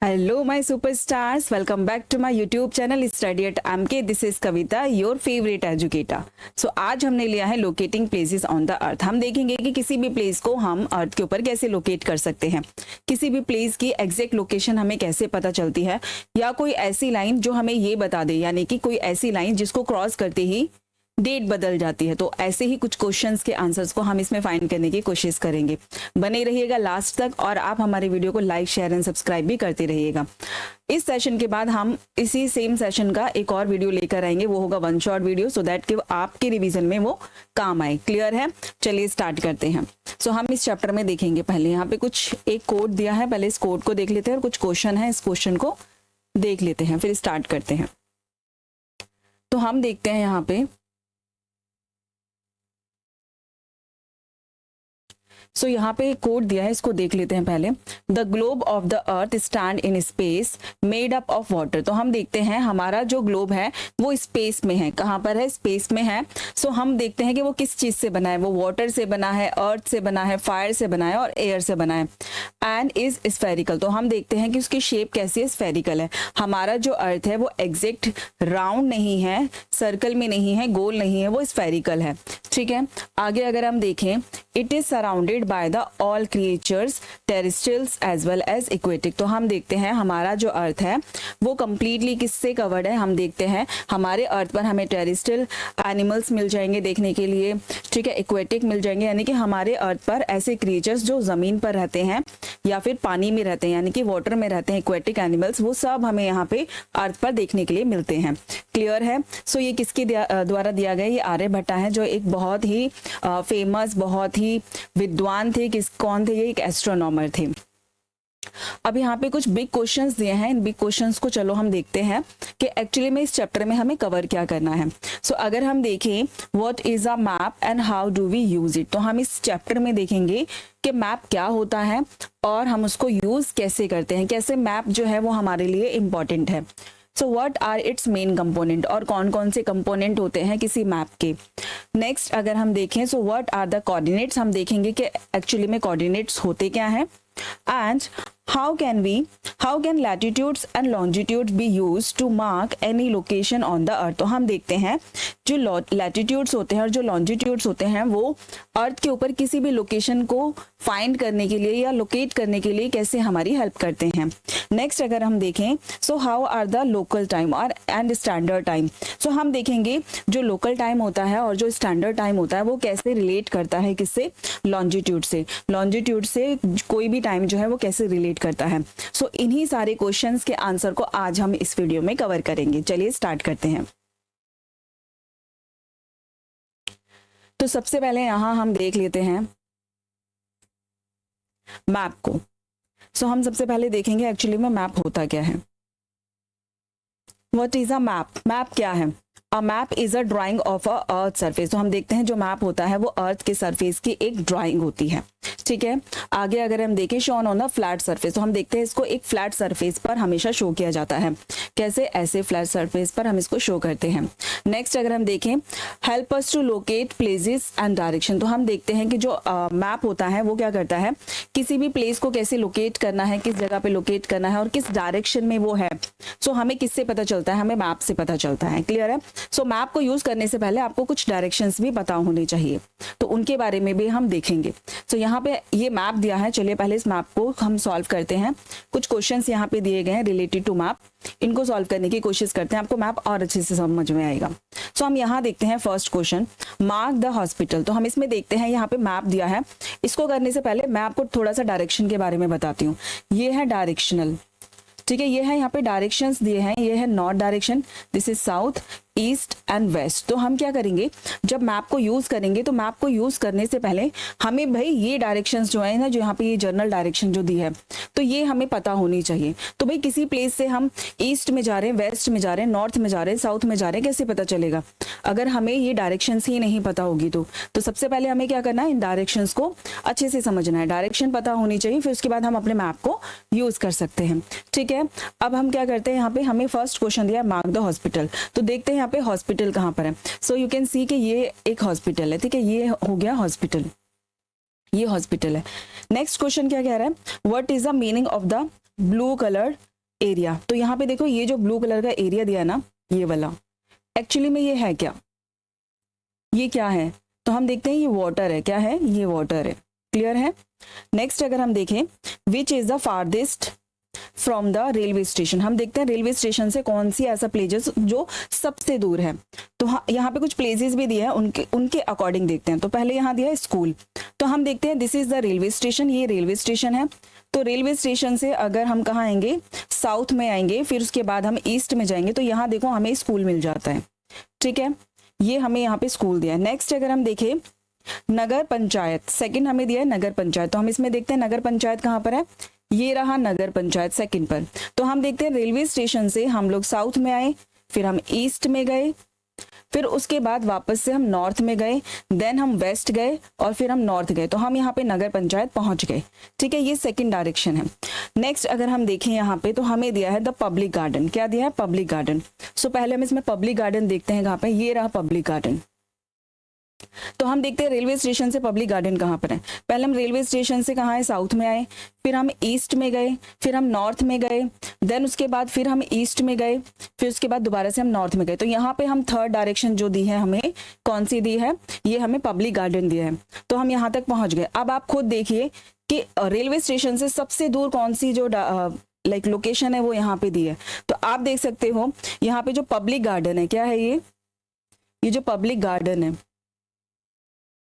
Hello, my superstars. Welcome back to my YouTube channel Study at MK. This is Kavita, your favorite educator. So आज हमने लिया है locating places on the earth. हम देखेंगे कि किसी भी प्लेस को हम अर्थ के ऊपर कैसे लोकेट कर सकते हैं, किसी भी प्लेस की एग्जैक्ट लोकेशन हमें कैसे पता चलती है, या कोई ऐसी लाइन जो हमें ये बता दे, यानी कि कोई ऐसी लाइन जिसको क्रॉस करते ही डेट बदल जाती है। तो ऐसे ही कुछ क्वेश्चंस के आंसर्स को हम इसमें फाइंड करने की कोशिश करेंगे। बने रहिएगा लास्ट तक और आप हमारे वीडियो को लाइक, शेयर एंड सब्सक्राइब भी करते रहिएगा। इस सेशन के बाद हम इसी सेम सेशन का एक और वीडियो लेकर आएंगे, वो होगा one shot video, so that कि आपके रिवीजन में वो काम आए। क्लियर है? चलिए स्टार्ट करते हैं। सो हम इस चैप्टर में देखेंगे, पहले यहाँ पे कुछ एक कोड दिया है, पहले इस कोड को देख लेते हैं और कुछ क्वेश्चन है, इस क्वेश्चन को देख लेते हैं, फिर स्टार्ट करते हैं। तो हम देखते हैं यहाँ पे, सो यहाँ पे कोड दिया है, इसको देख लेते हैं पहले। The globe of the earth stand in space made up of water. तो हम देखते हैं हमारा जो ग्लोब है वो स्पेस में है। कहाँ पर है? स्पेस में है। सो हम देखते हैं कि वो किस चीज से बना है। वो वाटर से बना है, अर्थ से बना है, फायर से बना है और एयर से बना है। And is spherical. तो हम देखते हैं कि उसकी शेप कैसी है? स्फेरिकल है। हमारा जो अर्थ है वो एग्जैक्ट राउंड नहीं है, सर्कल में नहीं है, गोल नहीं है, वो स्फेरिकल है। ठीक है, आगे अगर हम देखें, it is surrounded by the all creatures terrestrials as well as aquatic. तो हम देखते हैं हमारा जो अर्थ है वो कंप्लीटली किससे कवर्ड है। हम देखते हैं हमारे अर्थ पर हमें टेरेस्ट्रियल एनिमल्स मिल जाएंगे देखने के लिए, ठीक है, एक्वेटिक मिल जाएंगे, यानी कि हमारे अर्थ पर ऐसे क्रिएचर्स जो जमीन पर रहते हैं या फिर पानी में रहते हैं, यानी कि वाटर में रहते हैं, एक्वेटिक एनिमल्स, वो सब हमें यहाँ पे अर्थ पर देखने के लिए मिलते हैं। क्लियर है? सो ये किसके द्वारा दिया गया? ये आर्यभट्टा है, जो एक बहुत ही फेमस, बहुत ही विद्वान थे। कौन थे ये? एक एस्ट्रोनॉमर थे। अब यहाँ पे कुछ बिग क्वेश्चंस दिए हैं। इन बिग क्वेश्चंस को चलो हम देखते हैं कि एक्चुअली में इस चैप्टर में हमें कवर क्या करना है। सो अगर हम देखें what is a map and how do we use it, तो हम इस चैप्टर में देखेंगे कि मैप क्या होता है और हम उसको यूज कैसे करते हैं, कैसे मैप जो है वो हमारे लिए इंपॉर्टेंट है। So what are its main component, और कौन कौन से कंपोनेंट होते हैं किसी मैप के। नेक्स्ट अगर हम देखें, so what are the coordinates, हम देखेंगे कि एक्चुअली में कोऑर्डिनेट्स होते क्या हैं। And how can latitudes and longitudes be used to mark any location on the earth। तो हम देखते हैं जो latitudes होते हैं और जो longitudes होते हैं वो अर्थ के ऊपर किसी भी लोकेशन को फाइंड करने के लिए या लोकेट करने के लिए कैसे हमारी हेल्प करते हैं। नेक्स्ट अगर हम देखें, so how are the local time और एंड स्टैंडर्ड टाइम। सो हम देखेंगे जो लोकल टाइम होता है और जो स्टैंडर्ड टाइम होता है वो कैसे रिलेट करता है किससे? लॉन्जिट्यूड से। लॉन्जिट्यूड से कोई भी टाइम जो है वो कैसे रिलेट करता है। सो इन्हीं सारे क्वेश्चंस के आंसर को आज हम इस वीडियो में कवर करेंगे। चलिए स्टार्ट करते हैं। तो सबसे पहले यहां हम देख लेते हैं मैप को। सो हम सबसे पहले देखेंगे एक्चुअली में मैप होता क्या है। What is a map? Map क्या है? A map is a drying of a earth surface. तो हम देखते हैं जो मैप होता है वो अर्थ के सरफेस की एक ड्राइंग होती है। ठीक है, आगे अगर हम देखें, shown on a flat surface, तो हम देखते हैं इसको एक फ्लैट सरफेस पर हमेशा शो किया जाता है। कैसे? ऐसे फ्लैट सरफेस पर हम इसको शो करते हैं। नेक्स्ट अगर हम देखें, help us to locate places and direction. तो हम देखते हैं कि जो मैप होता है वो क्या करता है, किसी भी प्लेस को कैसे लोकेट करना है, किस जगह पे लोकेट करना है और किस डायरेक्शन में वो है। सो हमें किससे पता चलता है? हमें मैप से पता चलता है। क्लियर है? सो मैप को यूज करने से पहले आपको कुछ डायरेक्शंस भी पता होने चाहिए, तो उनके बारे में भी हम देखेंगे। सो यहाँ पे ये मैप दिया है, चलिए पहले इस मैप को हम सॉल्व करते हैं। कुछ क्वेश्चंस यहाँ पे दिए गए हैं रिलेटेड टू मैप, इनको सॉल्व करने की कोशिश करते हैं, आपको मैप और अच्छे से समझ में आएगा। सो हम यहाँ देखते हैं first question, mark the hospital. तो हम इसमें देखते हैं यहाँ पे मैप दिया है। इसको करने से पहले मैं आपको थोड़ा सा डायरेक्शन के बारे में बताती हूँ। ये है डायरेक्शनल, ठीक है, ये है यहाँ पे डायरेक्शंस दिए हैं। ये है north direction, this is south, east and west. तो हम क्या करेंगे, जब मैप को यूज करेंगे तो मैप को यूज करने से पहले हमें भाई ये डायरेक्शंस जो है ना, जो यहाँ पे ये जनरल डायरेक्शन जो दी है, तो ये हमें पता होनी चाहिए। तो भाई किसी प्लेस से हम ईस्ट में जा रहे हैं, वेस्ट में जा रहे हैं, नॉर्थ में जा रहे हैं, साउथ में जा रहे हैं, कैसे पता चलेगा अगर हमें ये डायरेक्शंस ही नहीं पता होगी। तो सबसे पहले हमें क्या करना है, इन डायरेक्शंस को अच्छे से समझना है, डायरेक्शन पता होनी चाहिए, फिर उसके बाद हम अपने मैप को यूज कर सकते हैं। ठीक है, अब हम क्या करते हैं, यहाँ पे हमें फर्स्ट क्वेश्चन दिया मार्क द हॉस्पिटल। तो देखते हैं यहाँ पे हॉस्पिटल कहाँ पर है। सो यू कैन सी कि ये एक हॉस्पिटल है, ठीक है, ये हो गया हॉस्पिटल, ये हॉस्पिटल है। नेक्स्ट क्वेश्चन क्या कह रहा है, what is the meaning of the blue colour area. तो यहाँ पे देखो ये जो ब्लू कलर का एरिया दिया ना, ये वाला एक्चुअली में ये है क्या, ये क्या है, तो हम देखते हैं ये वाटर है। क्या है, ये वाटर है। क्लियर है। नेक्स्ट अगर हम देखें which is the farthest from the railway station, हम देखते हैं रेलवे स्टेशन से कौन सी ऐसा प्लेसेस जो सबसे दूर है। तो यहाँ पे कुछ प्लेसेस भी दिए हैं, उनके अकॉर्डिंग देखते हैं। तो पहले यहाँ दिया है स्कूल, तो हम देखते हैं this is the railway station, ये रेलवे स्टेशन है। तो रेलवे स्टेशन से अगर हम कहाँ आएंगे, साउथ में आएंगे, फिर उसके बाद हम ईस्ट में जाएंगे, तो यहाँ देखो हमें स्कूल मिल जाता है। ठीक है, ये हमें यहाँ पे स्कूल दिया है। नेक्स्ट अगर हम देखें नगर पंचायत, सेकंड हमें दिया है नगर पंचायत। तो हम इसमें देखते हैं नगर पंचायत कहाँ पर है, ये रहा नगर पंचायत सेकंड पर। तो हम देखते हैं रेलवे स्टेशन से हम लोग साउथ में आए, फिर हम ईस्ट में गए, फिर उसके बाद वापस से हम नॉर्थ में गए, देन हम वेस्ट गए और फिर हम नॉर्थ गए। तो हम यहाँ पे नगर पंचायत पहुंच गए। ठीक है, ये सेकंड डायरेक्शन है। नेक्स्ट अगर हम देखें यहाँ पे तो हमें दिया है द पब्लिक गार्डन। क्या दिया है, पब्लिक गार्डन। सो पहले हम इसमें पब्लिक गार्डन देखते हैं कहाँ पे, ये रहा पब्लिक गार्डन। तो हम देखते हैं रेलवे स्टेशन से पब्लिक गार्डन कहाँ पर है। पहले हम रेलवे स्टेशन से कहाँ है, साउथ में आए, फिर हम ईस्ट में गए, फिर हम नॉर्थ में गए, देन उसके बाद फिर हम ईस्ट में गए, फिर उसके बाद दोबारा से हम नॉर्थ में गए। तो यहाँ पे हम थर्ड डायरेक्शन जो दी है हमें, कौन सी दी है, ये हमें पब्लिक गार्डन दिया है। तो हम यहाँ तक पहुंच गए। अब आप खुद देखिए कि रेलवे स्टेशन से सबसे दूर कौन सी जो लाइक लोकेशन है वो यहाँ पे दी है। तो आप देख सकते हो यहाँ पे जो पब्लिक गार्डन है, क्या है ये जो पब्लिक गार्डन है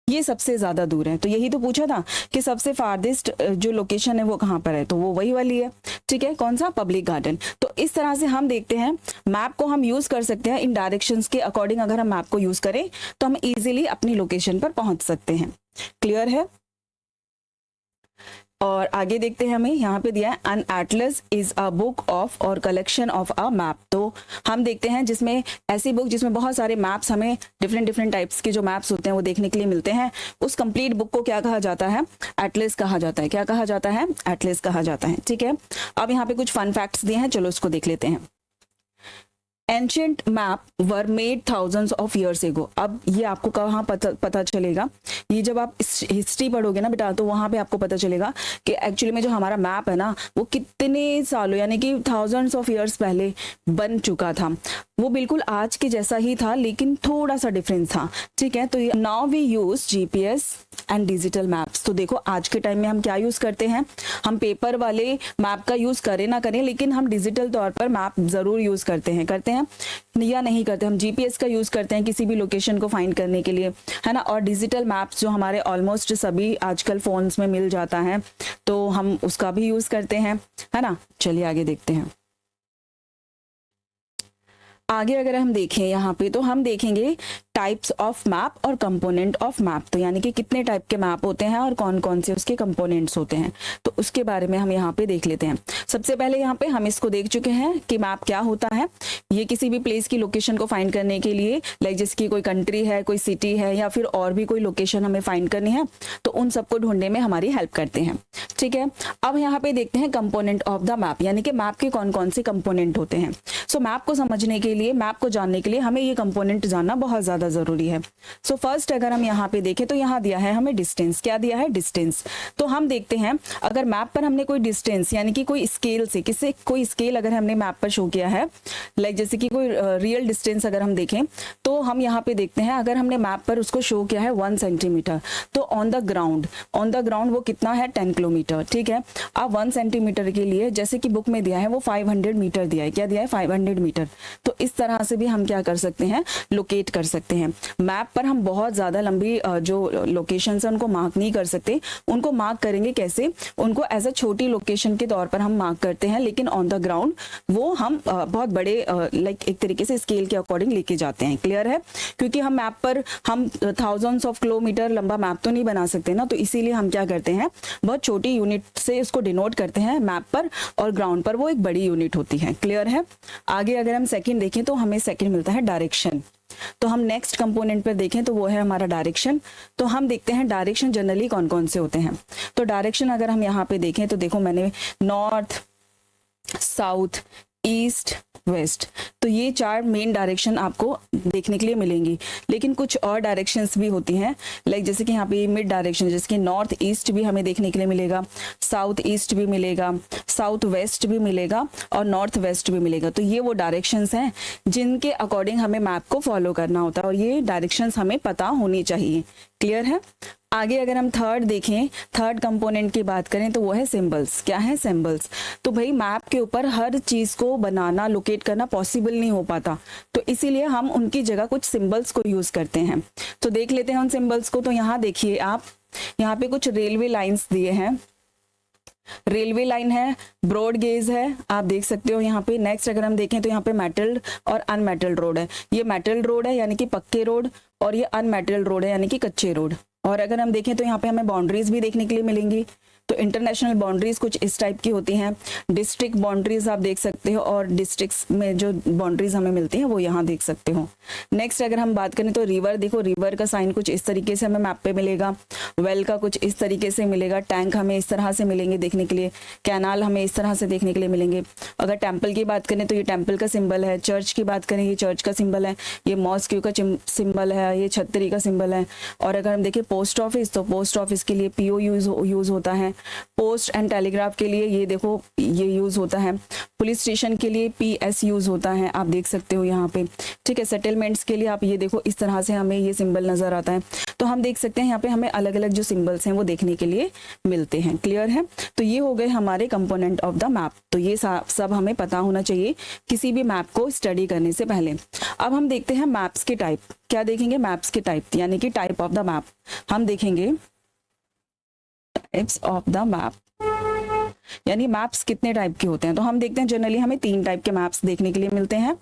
ये सबसे ज्यादा दूर है। तो यही तो पूछा था कि सबसे फारदेस्ट जो लोकेशन है वो कहाँ पर है, तो वो वही वाली है। ठीक है, कौन सा, पब्लिक गार्डन। तो इस तरह से हम देखते हैं मैप को हम यूज कर सकते हैं इन डायरेक्शंस के अकॉर्डिंग। अगर हम मैप को यूज करें तो हम इजीली अपनी लोकेशन पर पहुंच सकते हैं। क्लियर है। और आगे देखते हैं, हमें यहाँ पे दिया है an atlas is a book of और कलेक्शन ऑफ अ मैप। तो हम देखते हैं जिसमें ऐसी बुक जिसमें बहुत सारे मैप्स, हमें डिफरेंट टाइप्स के जो मैप्स होते हैं वो देखने के लिए मिलते हैं, उस कंप्लीट बुक को क्या कहा जाता है, एटलस कहा जाता है। क्या कहा जाता है, एटलस कहा जाता है। ठीक है, अब यहाँ पे कुछ फन फैक्ट्स दिए हैं, चलो उसको देख लेते हैं। Ancient map were made thousands of years ago. अब ये आपको कहाँ पता चलेगा, ये जब आप हिस्ट्री पढ़ोगे ना बेटा, तो वहां पे आपको पता चलेगा कि एक्चुअली में जो हमारा मैप है ना वो कितने सालों यानी कि थाउजेंड्स ऑफ ईयर्स पहले बन चुका था। वो बिल्कुल आज के जैसा ही था लेकिन थोड़ा सा डिफरेंस था। ठीक है, तो now we use GPS and digital maps. तो देखो आज के टाइम में हम क्या यूज करते हैं, हम पेपर वाले मैप का यूज करें ना करें, लेकिन हम डिजिटल तौर पर मैप जरूर यूज करते हैं या नहीं करते। हम जीपीएस का यूज करते हैं किसी भी लोकेशन को फाइंड करने के लिए, है ना। और डिजिटल मैप्स जो हमारे ऑलमोस्ट सभी आजकल फोन्स में मिल जाता है, तो हम उसका भी यूज करते हैं, है ना। चलिए आगे देखते हैं। आगे अगर हम देखें यहाँ पे तो हम देखेंगे टाइप्स ऑफ मैप और कंपोनेंट ऑफ मैप। तो यानी कि कितने टाइप के मैप होते हैं और कौन कौन से उसके कंपोनेंट्स होते हैं, तो उसके बारे में हम यहाँ पे देख लेते हैं। सबसे पहले यहाँ पे हम इसको देख चुके हैं कि मैप क्या होता है। ये किसी भी प्लेस की लोकेशन को फाइंड करने के लिए, लाइक जिसकी कोई कंट्री है, कोई सिटी है या फिर और भी कोई लोकेशन हमें फाइंड करनी है, तो उन सबको ढूंढने में हमारी हेल्प करते हैं। ठीक है, अब यहाँ पे देखते हैं कंपोनेंट ऑफ द मैप, यानी कि मैप के कौन कौन से कंपोनेंट होते हैं। सो मैप को समझने के लिए, मैप को जानने के लिए हमें ये कंपोनेंट जानना बहुत ज्यादा जरूरी है। सो फर्स्ट अगर हम यहाँ पे देखें तो यहाँ दिया है हमें डिस्टेंस। क्या दिया है, डिस्टेंस। तो हम देखते हैं अगर मैप पर हमने कोई डिस्टेंस यानी कि कोई स्केल से कोई स्केल अगर हमने मैप पर शो किया है, लाइक जैसे कि कोई रियल डिस्टेंस अगर हम देखें तो हम यहाँ पे देखते हैं अगर हमने मैप पर उसको शो किया है 1 सेंटीमीटर, तो ऑन द ग्राउंड वो कितना है, 10 किलोमीटर। ठीक है, अब 1 सेंटीमीटर के लिए जैसे कि बुक में दिया है वो 500 मीटर दिया है। क्या दिया है, 500 मीटर। तो इस तरह से भी हम क्या कर सकते हैं, लोकेट कर सकते हैं। मैप पर हम बहुत ज्यादा लंबी जो लोकेशन है उनको मार्क नहीं कर सकते। उनको मार्क करेंगे कैसे, उनको एज अ छोटी लोकेशन के तौर पर हम मार्क करते हैं, लेकिन ऑन द ग्राउंड वो हम बहुत बड़े लाइक एक तरीके से स्केल के अकॉर्डिंग लेके जाते हैं। क्लियर है, क्योंकि हम मैप पर हम थाउजेंड्स ऑफ किलोमीटर लंबा मैप तो नहीं बना सकते ना, तो इसीलिए हम क्या करते हैं, बहुत छोटी यूनिट से इसको डिनोट करते हैं मैप पर, और ग्राउंड पर वो एक बड़ी यूनिट होती है। क्लियर है। आगे अगर हम सेकंड देखें तो हमें सेकंड मिलता है डायरेक्शन। तो हम नेक्स्ट कंपोनेंट पर देखें तो वो है हमारा डायरेक्शन। तो हम देखते हैं डायरेक्शन जनरली कौन कौन से होते हैं। तो डायरेक्शन अगर हम यहाँ पे देखें तो देखो मैंने नॉर्थ, साउथ, ईस्ट, वेस्ट। तो ये 4 मेन डायरेक्शन आपको देखने के लिए मिलेंगी, लेकिन कुछ और डायरेक्शंस भी होती हैं, लाइक जैसे कि यहाँ पे मिड डायरेक्शन, जैसे कि नॉर्थ ईस्ट भी हमें देखने के लिए मिलेगा, साउथ ईस्ट भी मिलेगा, साउथ वेस्ट भी मिलेगा और नॉर्थ वेस्ट भी मिलेगा। तो ये वो डायरेक्शंस हैं जिनके अकॉर्डिंग हमें मैप को फॉलो करना होता है और ये डायरेक्शंस हमें पता होनी चाहिए। क्लियर है? आगे अगर हम थर्ड देखें, थर्ड कंपोनेंट की बात करें तो वो है सिंबल्स। क्या है? सिंबल्स। तो भाई मैप के ऊपर हर चीज को बनाना, लोकेट करना पॉसिबल नहीं हो पाता, तो इसीलिए हम उनकी जगह कुछ सिंबल्स को यूज करते हैं। तो देख लेते हैं उन सिंबल्स को। तो यहाँ देखिए आप, यहाँ पे कुछ रेलवे लाइंस दिए हैं, रेलवे लाइन है, ब्रॉड गेज है, आप देख सकते हो यहाँ पे। नेक्स्ट अगर हम देखें तो यहाँ पे मेटल्ड और अनमेटल्ड रोड है। ये मेटल्ड रोड है यानी कि पक्के रोड, और ये अनमेटल्ड रोड है यानी कि कच्चे रोड। और अगर हम देखें तो यहाँ पे हमें बाउंड्रीज भी देखने के लिए मिलेंगी। तो इंटरनेशनल बाउंड्रीज कुछ इस टाइप की होती हैं, डिस्ट्रिक्ट बाउंड्रीज आप देख सकते हो, और डिस्ट्रिक्ट्स में जो बाउंड्रीज हमें मिलती हैं वो यहाँ देख सकते हो। नेक्स्ट अगर हम बात करें तो रिवर, देखो रिवर का साइन कुछ इस तरीके से हमें मैप पे मिलेगा, वेल का कुछ इस तरीके से मिलेगा, टैंक हमें इस तरह से मिलेंगे देखने के लिए, कैनाल हमें इस तरह से देखने के लिए मिलेंगे। अगर टेम्पल की बात करें तो ये टेम्पल का सिंबल है, चर्च की बात करें ये चर्च का सिंबल है, ये मॉस्क का सिंबल है, ये छतरी का सिंबल है। और अगर हम देखें पोस्ट ऑफिस, तो पोस्ट ऑफिस के लिए पीओ यूज होता है, पोस्ट एंड टेलीग्राफ के लिए ये देखो ये यूज होता है, पुलिस स्टेशन के लिए पीएस यूज होता है, आप देख सकते हो यहाँ पे। ठीक है, सेटलमेंट्स के लिए आप ये देखो इस तरह से हमें ये सिंबल नजर आता है। तो हम देख सकते हैं यहाँ पे हमें अलग अलग जो सिंबल्स हैं वो देखने के लिए मिलते हैं। क्लियर है? तो ये हो गए हमारे कंपोनेंट ऑफ द मैप। तो ये सब हमें पता होना चाहिए किसी भी मैप को स्टडी करने से पहले। अब हम देखते हैं मैप्स के टाइप। क्या देखेंगे? मैप्स के टाइप, यानी कि टाइप ऑफ द मैप। हम देखेंगे टाइप्स ऑफ द मैप, यानी मैप्स कितने टाइप के होते हैं। तो हम देखते हैं जनरली हमें 3 टाइप के मैप्स देखने के लिए मिलते हैं।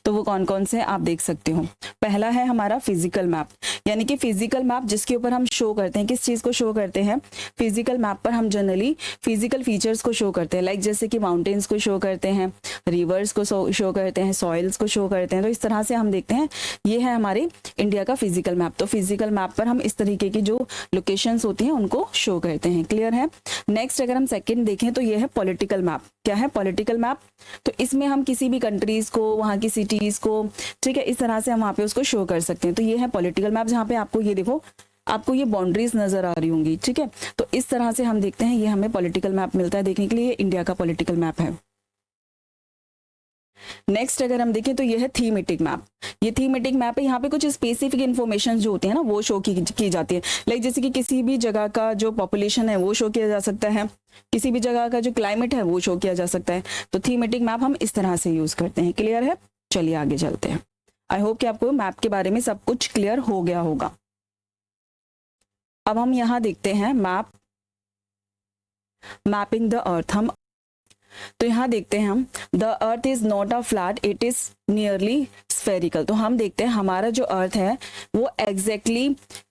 तो वो कौन कौन से आप देख सकते हो। पहला है हमारा फिजिकल मैप, यानी कि फिजिकल मैप जिसके ऊपर हम शो करते हैं, किस चीज को शो करते हैं? फिजिकल मैप पर हम जनरली फिजिकल फीचर्स को शो करते हैं, लाइक जैसे कि माउंटेन्स को शो करते हैं, रिवर्स को शो करते हैं, सॉइल्स को शो करते हैं। तो इस तरह से हम देखते हैं ये है हमारे इंडिया का फिजिकल मैप। तो फिजिकल मैप पर हम इस तरीके की जो लोकेशंस होती हैं उनको शो करते हैं। क्लियर है? नेक्स्ट अगर हम सेकंड देखें तो ये है पॉलिटिकल मैप। क्या है पॉलिटिकल मैप? तो इसमें हम किसी भी कंट्रीज को, वहाँ की सिटीज को, ठीक है, इस तरह से हम वहाँ पे उसको शो कर सकते हैं। तो ये है पॉलिटिकल मैप, जहाँ पे आपको ये देखो, आपको ये बाउंड्रीज नजर आ रही होंगी। ठीक है, तो इस तरह से हम देखते हैं, ये हमें पॉलिटिकल मैप मिलता है देखने के लिए, इंडिया का पॉलिटिकल मैप है। नेक्स्ट अगर हम देखें तो ये है थीमेटिक मैप। ये थीमेटिक मैप है, यहाँ पे कुछ स्पेसिफिक इन्फॉर्मेशन जो होती है ना वो शो की जाती है, लाइक जैसे कि किसी भी जगह का जो पॉपुलेशन है वो शो किया जा सकता है, किसी भी जगह का जो क्लाइमेट है वो शो किया जा सकता है। तो थीमेटिक मैप हम इस तरह से यूज करते हैं। क्लियर है? चलिए आगे चलते हैं। आई होप कि आपको मैप के बारे में सब कुछ क्लियर हो गया होगा। अब हम यहाँ देखते हैं मैप, मैपिंग द अर्थ। हम तो यहाँ देखते हैं हम, the earth is not a flat, it is nearly spherical. तो हम देखते हैं हमारा जो अर्थ है वो एग्जैक्टली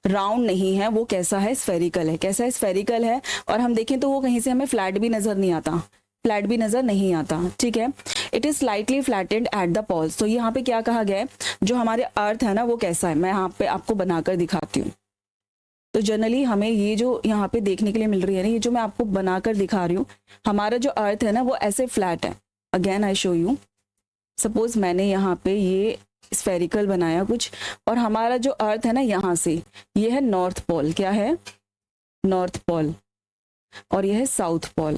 राउंड नहीं है, वो कैसा है? स्फेरिकल है। कैसा है? स्फेरिकल है। और हम देखें तो वो कहीं से हमें फ्लैट भी नजर नहीं आता, फ्लैट भी नजर नहीं आता। ठीक है, it is slightly flattened at the poles. तो यहाँ पे क्या कहा गया है, जो हमारे अर्थ है ना वो कैसा है, मैं यहाँ पे आपको बनाकर दिखाती हूँ। तो जनरली हमें ये जो यहाँ पे देखने के लिए मिल रही है ना, ये जो मैं आपको बनाकर दिखा रही हूँ, हमारा जो अर्थ है ना वो ऐसे फ्लैट है। Again I show you, suppose मैंने यहाँ पे ये स्फेरिकल बनाया कुछ, और हमारा जो अर्थ है ना यहाँ से, ये है नॉर्थ पोल। क्या है? North pole. और यह है साउथ पोल।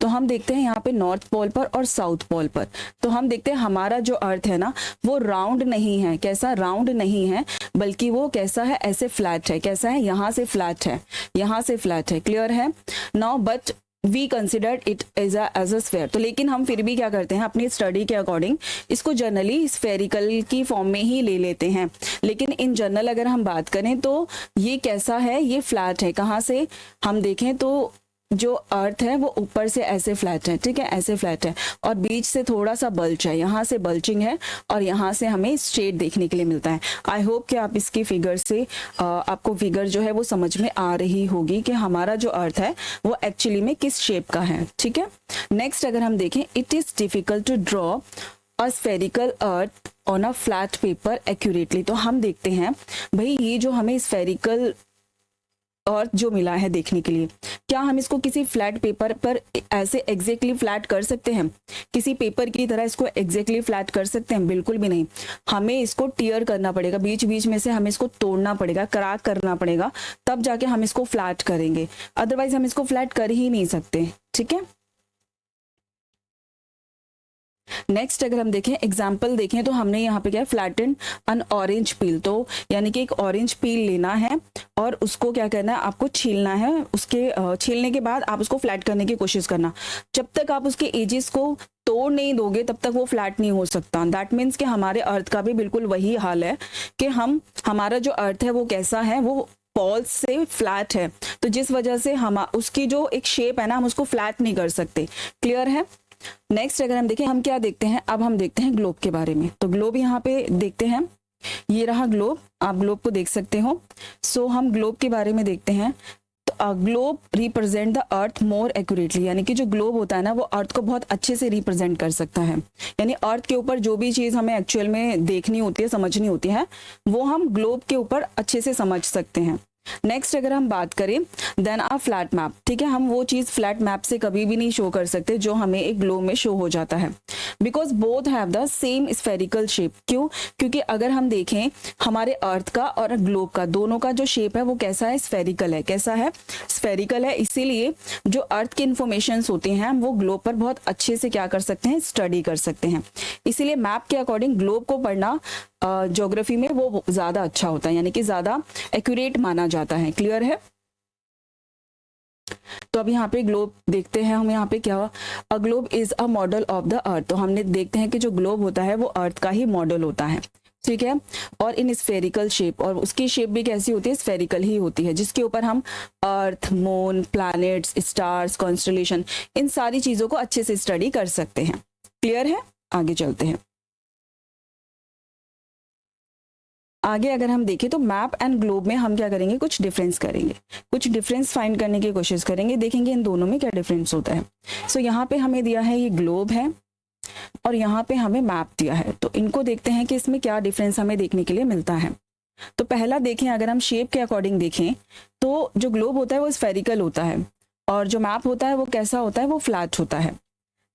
तो हम देखते हैं यहाँ पे नॉर्थ पोल पर और साउथ पोल पर, तो हम देखते हैं हमारा जो अर्थ है ना वो राउंड नहीं है। कैसा? राउंड नहीं है, बल्कि वो कैसा है? ऐसे फ्लैट है। कैसा है? यहाँ से फ्लैट है, यहाँ से फ्लैट है। क्लियर है? Now but we consider it as a sphere. तो लेकिन हम फिर भी क्या करते हैं, अपनी स्टडी के अकॉर्डिंग इसको जनरली स्फेरिकल की फॉर्म में ही ले लेते हैं। लेकिन इन जनरल अगर हम बात करें तो ये कैसा है? ये फ्लैट है। कहाँ से हम देखें तो जो अर्थ है वो ऊपर से ऐसे फ्लैट है। ठीक है, ऐसे फ्लैट है, और बीच से थोड़ा सा बल्ज है, यहाँ से बल्चिंग है, और यहाँ से हमें स्ट्रेट देखने के लिए मिलता है। आई होप कि आप इसकी फिगर से आपको फिगर जो है वो समझ में आ रही होगी कि हमारा जो अर्थ है वो एक्चुअली में किस शेप का है। ठीक है, नेक्स्ट अगर हम देखें, it is difficult to draw a spherical earth on a flat paper accurately. तो हम देखते हैं भाई ये जो हमें स्फेरिकल अर्थ जो मिला है देखने के लिए, क्या हम इसको किसी फ्लैट पेपर पर ऐसे एग्जैक्टली फ्लैट कर सकते हैं? किसी पेपर की तरह इसको एग्जैक्टली फ्लैट कर सकते हैं? बिल्कुल भी नहीं। हमें इसको टीयर करना पड़ेगा, बीच बीच में से हमें इसको तोड़ना पड़ेगा, क्रैक करना पड़ेगा, तब जाके हम इसको फ्लैट करेंगे, अदरवाइज हम इसको फ्लैट कर ही नहीं सकते। ठीक है, नेक्स्ट अगर हम देखें एग्जाम्पल देखें तो हमने यहाँ पे क्या है, फ्लैटन एन ऑरेंज पील, तो यानी कि एक ऑरेंज पील लेना है और उसको क्या करना है, आपको छीलना है। उसके छीलने के बाद आप उसको फ्लैट करने की कोशिश करना। जब तक आप उसके एजेस को तोड़ नहीं दोगे तब तक वो फ्लैट नहीं हो सकता। दैट मीन्स कि हमारे अर्थ का भी बिल्कुल वही हाल है कि हमारा जो अर्थ है वो कैसा है, वो पॉल्स से फ्लैट है, तो जिस वजह से हम उसकी जो एक शेप है ना, हम उसको फ्लैट नहीं कर सकते। क्लियर है? नेक्स्ट अगर हम देखें, हम क्या देखते हैं, अब हम देखते हैं ग्लोब के बारे में। तो ग्लोब यहाँ पे देखते हैं, ये रहा ग्लोब, आप ग्लोब को देख सकते हो। सो हम ग्लोब के बारे में देखते हैं। तो globe represent the earth more accurately, यानी कि जो ग्लोब होता है ना, वो अर्थ को बहुत अच्छे से रिप्रेजेंट कर सकता है। यानी अर्थ के ऊपर जो भी चीज हमें एक्चुअल में देखनी होती है, समझनी होती है, वो हम ग्लोब के ऊपर अच्छे से समझ सकते हैं। नेक्स्ट अगर हम बात करें, देन अ फ्लैट मैप। ठीक है, हम वो चीज फ्लैट मैप से कभी भी नहीं शो कर सकते जो हमें एक ग्लोब में शो हो जाता है, because both have the same spherical shape. क्यों? क्योंकि अगर हम देखें हमारे अर्थ का और ग्लोब का, दोनों का जो शेप है वो कैसा है, स्फेरिकल है। कैसा है? स्फेरिकल है। इसीलिए जो अर्थ की इंफॉर्मेशन होती हैं वो ग्लोब पर बहुत अच्छे से क्या कर सकते हैं, स्टडी कर सकते हैं। इसीलिए मैप के अकॉर्डिंग ग्लोब को पढ़ना ज्योग्राफी में वो ज्यादा अच्छा होता है, यानी कि ज्यादा एक्यूरेट माना जाता है। क्लियर है? तो अब यहाँ पे ग्लोब देखते हैं हम, यहाँ पे क्या हुआ, a globe is a model of the earth. तो हमने देखते हैं कि जो ग्लोब होता है वो अर्थ का ही मॉडल होता है। ठीक है, और इन स्फेरिकल शेप, और उसकी शेप भी कैसी होती है, स्फेरिकल ही होती है, जिसके ऊपर हम अर्थ, मून, प्लैनेट्स, स्टार्स, कॉन्स्टलेशन, इन सारी चीजों को अच्छे से स्टडी कर सकते हैं। क्लियर है? आगे चलते हैं। आगे अगर हम देखें तो मैप एंड ग्लोब में हम क्या करेंगे, कुछ डिफरेंस करेंगे, कुछ डिफरेंस फाइंड करने की कोशिश करेंगे, देखेंगे इन दोनों में क्या डिफरेंस होता है। सो यहाँ पे हमें दिया है ये ग्लोब है और यहाँ पे हमें मैप दिया है। तो इनको देखते हैं कि इसमें क्या डिफरेंस हमें देखने के लिए मिलता है। तो पहला देखें, अगर हम शेप के अकॉर्डिंग देखें तो जो ग्लोब होता है वो स्फेरिकल होता है और जो मैप होता है वो कैसा होता है, वो फ्लैट होता है।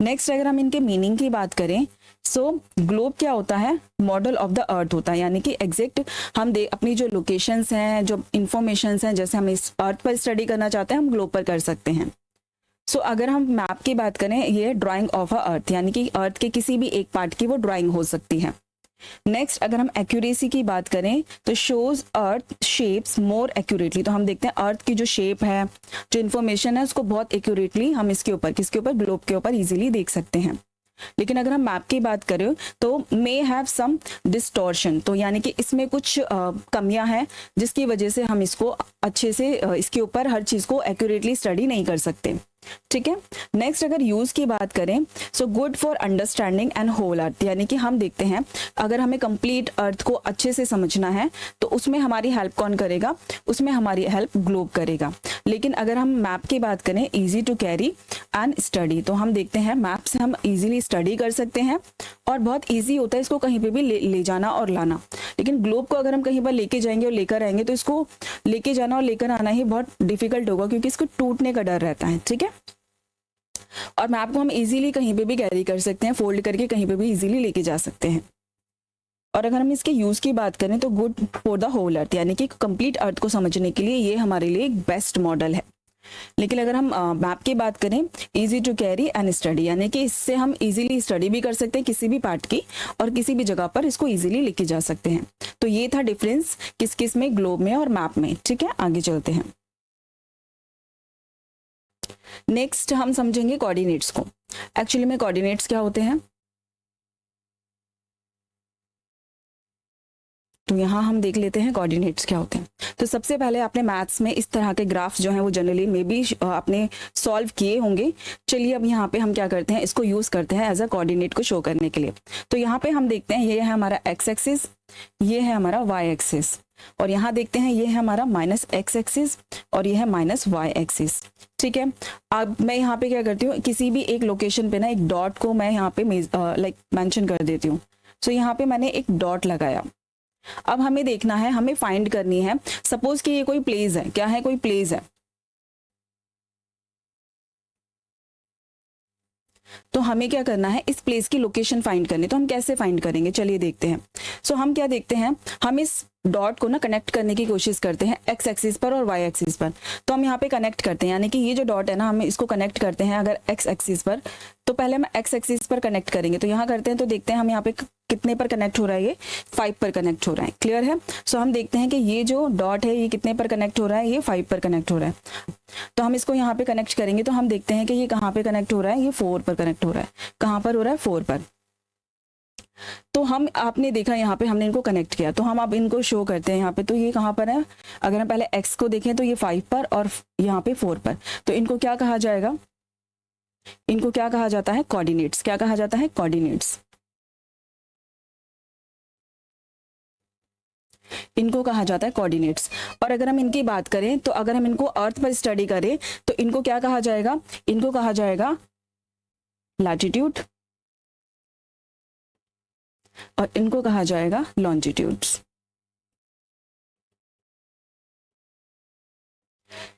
नेक्स्ट अगर हम इनके मीनिंग की बात करें, सो ग्लोब क्या होता है, मॉडल ऑफ द अर्थ होता है, यानी कि एग्जैक्ट हम अपनी जो लोकेशंस हैं, जो इंफॉर्मेशंस हैं, जैसे हम इस अर्थ पर स्टडी करना चाहते हैं हम ग्लोब पर कर सकते हैं। सो अगर हम मैप की बात करें, ये ड्राइंग ऑफ अ अर्थ, यानी कि अर्थ के किसी भी एक पार्ट की वो ड्राइंग हो सकती है। नेक्स्ट अगर हम एक्यूरेसी की बात करें तो शोज अर्थ शेप्स मोर एक्यूरेटली। तो हम देखते हैं अर्थ की जो शेप है, जो इन्फॉर्मेशन है, उसको बहुत एक्यूरेटली हम इसके ऊपर, किसके ऊपर, ग्लोब के ऊपर इजीली देख सकते हैं। लेकिन अगर हम मैप की बात करें तो मे हैव सम डिस्टॉर्शन, तो यानी कि इसमें कुछ कमियां हैं जिसकी वजह से हम इसको अच्छे से इसके ऊपर हर चीज को एक्यूरेटली स्टडी नहीं कर सकते। ठीक है, नेक्स्ट अगर यूज की बात करें, so good for understanding and whole earth, यानी कि हम देखते हैं अगर हमें कंप्लीट अर्थ को अच्छे से समझना है तो उसमें हमारी हेल्प कौन करेगा, उसमें हमारी हेल्प ग्लोब करेगा। लेकिन अगर हम मैप की बात करें, easy to carry and study, तो हम देखते हैं मैप से हम इजीली स्टडी कर सकते हैं और बहुत इजी होता है इसको कहीं पे भी ले जाना और लाना। लेकिन ग्लोब को अगर हम कहीं पर लेके जाएंगे और लेकर आएंगे तो इसको लेके जाना और लेकर आना ही बहुत डिफिकल्ट होगा, क्योंकि इसको टूटने का डर रहता है। ठीक है, और मैप को हम इजीली कहीं पे भी कैरी कर सकते हैं, फोल्ड करके कहीं पे भी इजीली लेके जा सकते हैं। और अगर हम इसके यूज की बात करें तो good for the whole earth, यानी कि कंप्लीट अर्थ को समझने के लिए ये हमारे लिए एक बेस्ट मॉडल है। लेकिन अगर हम मैप की बात करें, easy to carry and study, यानी कि इससे हम इजीली स्टडी भी कर सकते हैं किसी भी पार्ट की और किसी भी जगह पर इसको इजीली लेके जा सकते हैं। तो ये था डिफरेंस किस किस में, ग्लोब में और मैप में। ठीक है, आगे चलते हैं। नेक्स्ट हम समझेंगे कोऑर्डिनेट्स को। एक्चुअली में कोऑर्डिनेट्स क्या होते हैं, तो यहाँ हम देख लेते हैं कोऑर्डिनेट्स क्या होते हैं। तो सबसे पहले आपने मैथ्स में इस तरह के ग्राफ्स जो हैं वो जनरली मे बी आपने सॉल्व किए होंगे। चलिए अब यहाँ पे हम क्या करते हैं, इसको यूज करते हैं एज अ कोऑर्डिनेट को शो करने के लिए। तो यहाँ पे हम देखते हैं ये है हमारा एक्स एक्सिस, ये है हमारा वाई एक्सिस, और यहाँ देखते हैं ये है हमारा माइनस एक्स एक्सिस और ये है माइनस वाई एक्सिस। ठीक है, अब मैं यहाँ पे क्या करती हूँ, किसी भी एक लोकेशन पे ना एक डॉट को मैं यहाँ पे लाइक मेंशन कर देती हूँ। सो यहाँ पे मैंने एक डॉट लगाया, अब हमें देखना है, हमें फाइंड करनी है, सपोज कि ये कोई प्लेस है, क्या है, कोई प्लेस है, तो हमें क्या करना है, इस प्लेस की लोकेशन फाइंड करनी। तो हम कैसे फाइंड करेंगे, चलिए देखते हैं। सो हम क्या देखते हैं, हम इस डॉट को ना कनेक्ट करने की कोशिश करते हैं एक्स एक्सिस पर और वाई एक्सिस पर। तो हम यहाँ पे कनेक्ट करते हैं, यानी कि ये जो डॉट है ना, हम इसको कनेक्ट करते हैं अगर एक्स एक्सिस पर, तो पहले हम एक्स एक्सिस पर कनेक्ट करेंगे। तो यहाँ करते हैं, तो देखते हैं हम यहाँ पे कितने पर कनेक्ट हो रहा है, ये 5 पर कनेक्ट हो रहा है। क्लियर है। सो हम देखते हैं कि ये जो डॉट है ये कितने पर कनेक्ट हो रहा है, ये 5 पर कनेक्ट हो रहा है। तो हम इसको यहाँ पे कनेक्ट करेंगे, तो हम देखते हैं कि ये कहाँ पे कनेक्ट हो रहा है, ये 4 पर कनेक्ट हो रहा है। कहाँ पर हो रहा है, 4 पर। तो हम, आपने देखा यहाँ पे हमने इनको कनेक्ट किया, तो हम अब इनको शो करते हैं यहाँ पे। तो ये कहाँ पर है, अगर हम पहले x को देखें तो ये 5 पर और यहाँ पे 4 पर। तो इनको क्या कहा जाएगा, इनको क्या कहा जाता है, कोऑर्डिनेट्स। क्या कहा जाता है, कोऑर्डिनेट्स। इनको कहा जाता है कोऑर्डिनेट्स। और अगर हम इनकी बात करें, तो अगर हम इनको अर्थ पर स्टडी करें तो इनको क्या कहा जाएगा, इनको कहा जाएगा लैटिट्यूड और इनको कहा जाएगा लॉन्जिट्यूड्स।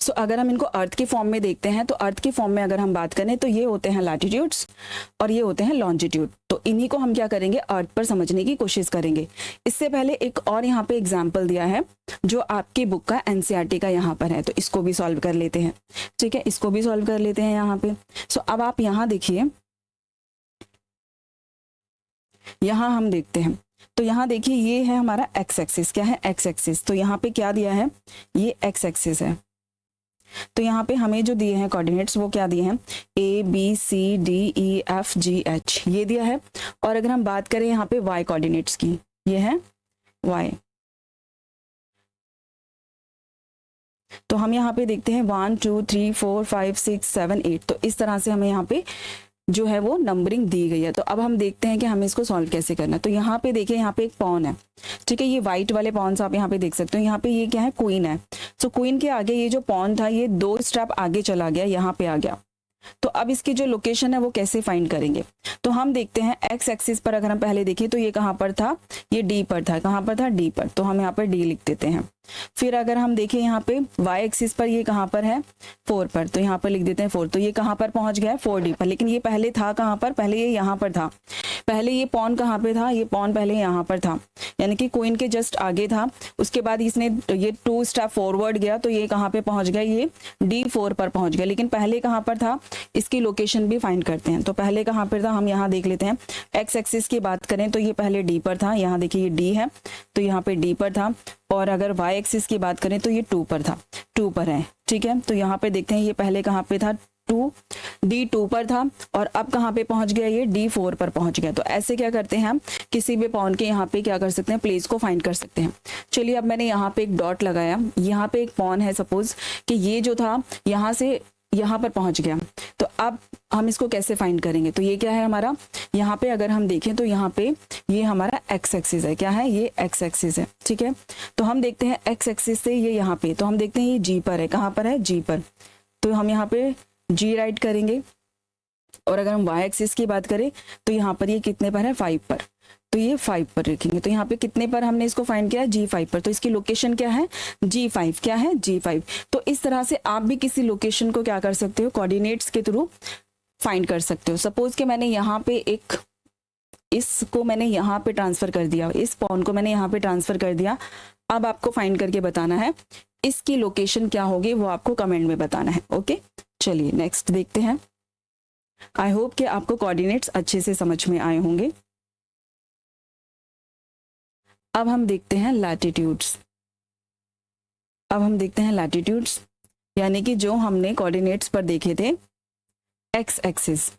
सो अगर हम इनको अर्थ की फॉर्म में देखते हैं, तो अर्थ की फॉर्म में अगर हम बात करें तो ये होते हैं लैटिट्यूड्स और ये होते हैं लॉन्जिट्यूड। तो इन्हीं को हम क्या करेंगे, अर्थ पर समझने की कोशिश करेंगे। इससे पहले एक और यहाँ पे एग्जाम्पल दिया है जो आपकी बुक का एनसीईआरटी का यहाँ पर है, तो इसको भी सॉल्व कर लेते हैं। ठीक है, इसको भी सॉल्व कर लेते हैं यहाँ पे। सो अब आप यहाँ देखिए, यहाँ हम देखते हैं, तो यहाँ देखिए ये है हमारा एक्स एक्सिस। क्या है, एक्स एक्सिस। तो यहाँ पे क्या दिया है, ये एक्स एक्सिस है। तो यहाँ पे हमें जो दिए हैं कोऑर्डिनेट्स वो क्या दिए हैं, A B C D E F G H, ये दिया है। और अगर हम बात करें यहाँ पे वाई कोऑर्डिनेट्स की, ये है वाई। तो हम यहाँ पे देखते हैं 1 2 3 4 5 6 7 8। तो इस तरह से हमें यहाँ पे जो है वो नंबरिंग दी गई है। तो अब हम देखते हैं कि हमें इसको सॉल्व कैसे करना है। तो यहाँ पे देखिए, यहाँ पे एक पॉन है। ठीक है, ये व्हाइट वाले पॉन्स आप यहाँ पे देख सकते हो। यहाँ पे ये क्या है, क्वीन है। सो क्वीन के आगे ये जो पॉन था ये 2 स्टेप आगे चला गया, यहाँ पे आ गया। तो अब इसकी जो लोकेशन है वो कैसे फाइंड करेंगे, तो हम देखते हैं एक्स एक्सिस पर अगर हम पहले देखें तो ये कहाँ पर था, ये डी पर था। कहाँ पर था, डी पर। तो हम यहाँ पर डी लिख देते हैं। फिर अगर हम देखें यहाँ पे वाई एक्सिस पर ये कहाँ पर है, 4 पर। तो यहाँ पर लिख देते हैं 4। तो ये कहाँ पर पहुंच गया है, 4D पर। लेकिन ये पहले था कहाँ पर, पहले ये यहाँ पर था। पहले ये पॉन कहाँ पे था, ये पॉन पहले यहाँ पर था, यानी कि क्वीन के जस्ट आगे था। उसके बाद इसने ये 2 स्टेप फॉरवर्ड गया, तो ये कहाँ पे पहुंच गया, ये D4 पर पहुंच गया। लेकिन पहले कहाँ पर था, इसकी लोकेशन भी फाइंड करते हैं। तो पहले कहाँ पर था, हम यहाँ देख लेते हैं। एक्स एक्सिस की बात करें तो ये पहले डी पर था। यहाँ देखिए ये डी है, तो यहाँ पे डी पर था। और अगर वाई एक्सिस की बात करें तो ये 2 पर था, 2 पर है। ठीक है, तो यहाँ पे देखते हैं ये पहले कहाँ पे था, 2 D2 पर था। और अब कहाँ पे पहुंच गया, ये D4 पर पहुंच गया। तो ऐसे क्या करते हैं हम, किसी भी पॉन के यहाँ पे क्या कर सकते हैं, प्लेस को फाइंड कर सकते हैं। चलिए, अब मैंने यहाँ पे एक डॉट लगाया, यहाँ पे एक पॉन है। सपोज कि ये जो था यहाँ से यहाँ पर पहुंच गया। तो अब हम इसको कैसे फाइंड करेंगे, तो ये क्या है हमारा, यहाँ पे अगर हम देखें तो यहाँ पे ये हमारा एक्स एक्सिस है। क्या है, ये एक्स एक्सिस है। ठीक है, तो हम देखते हैं एक्स एक्सिस से ये यहाँ पे, तो हम देखते हैं ये जी पर है। कहाँ पर है, जी पर। तो हम यहाँ पे जी राइट करेंगे। और अगर हम वाई एक्सिस की बात करें तो यहाँ पर ये कितने पर है, 5 पर। तो ये 5 पर रखेंगे। तो यहाँ पे कितने पर हमने इसको फाइंड किया, G5 पर। तो इसकी लोकेशन क्या है, G5। क्या है, G5। तो इस तरह से आप भी किसी लोकेशन को क्या कर सकते हो, कोऑर्डिनेट्स के थ्रू फाइंड कर सकते हो। सपोज कि मैंने यहाँ पे एक, इसको मैंने यहाँ पे ट्रांसफर कर दिया, इस पॉन को मैंने यहाँ पे ट्रांसफर कर दिया। अब आपको फाइंड करके बताना है इसकी लोकेशन क्या होगी, वो आपको कमेंट में बताना है। ओके, चलिए नेक्स्ट देखते हैं। आई होप कि आपको कोऑर्डिनेट्स अच्छे से समझ में आए होंगे। अब हम देखते हैं लैटिट्यूड्स। अब हम देखते हैं लैटिट्यूड्स, यानी कि जो हमने कोऑर्डिनेट्स पर देखे थे एक्स एक्सिस।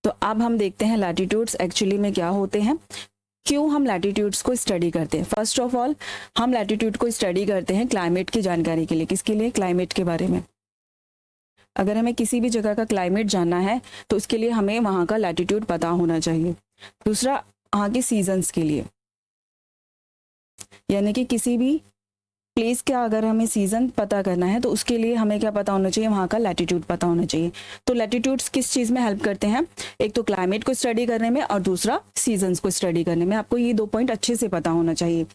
तो अब हम देखते हैं लैटिट्यूड्स एक्चुअली में क्या होते हैं, क्यों हम लैटिट्यूड्स को स्टडी करते हैं। फर्स्ट ऑफ ऑल हम लैटिट्यूड को स्टडी करते हैं क्लाइमेट की जानकारी के लिए। किसके लिए, क्लाइमेट के बारे में। अगर हमें किसी भी जगह का क्लाइमेट जानना है तो उसके लिए हमें वहाँ का लैटिट्यूड पता होना चाहिए। दूसरा, वहाँ के सीजन्स के लिए, यानी कि किसी भी प्लेस का अगर हमें सीजन पता करना है तो उसके लिए हमें क्या पता होना चाहिए, वहाँ का लैटिट्यूड पता होना चाहिए। तो लैटिट्यूड्स किस चीज़ में हेल्प करते हैं, एक तो क्लाइमेट को स्टडी करने में और दूसरा सीजन्स को स्टडी करने में। आपको ये 2 पॉइंट अच्छे से पता होना चाहिए।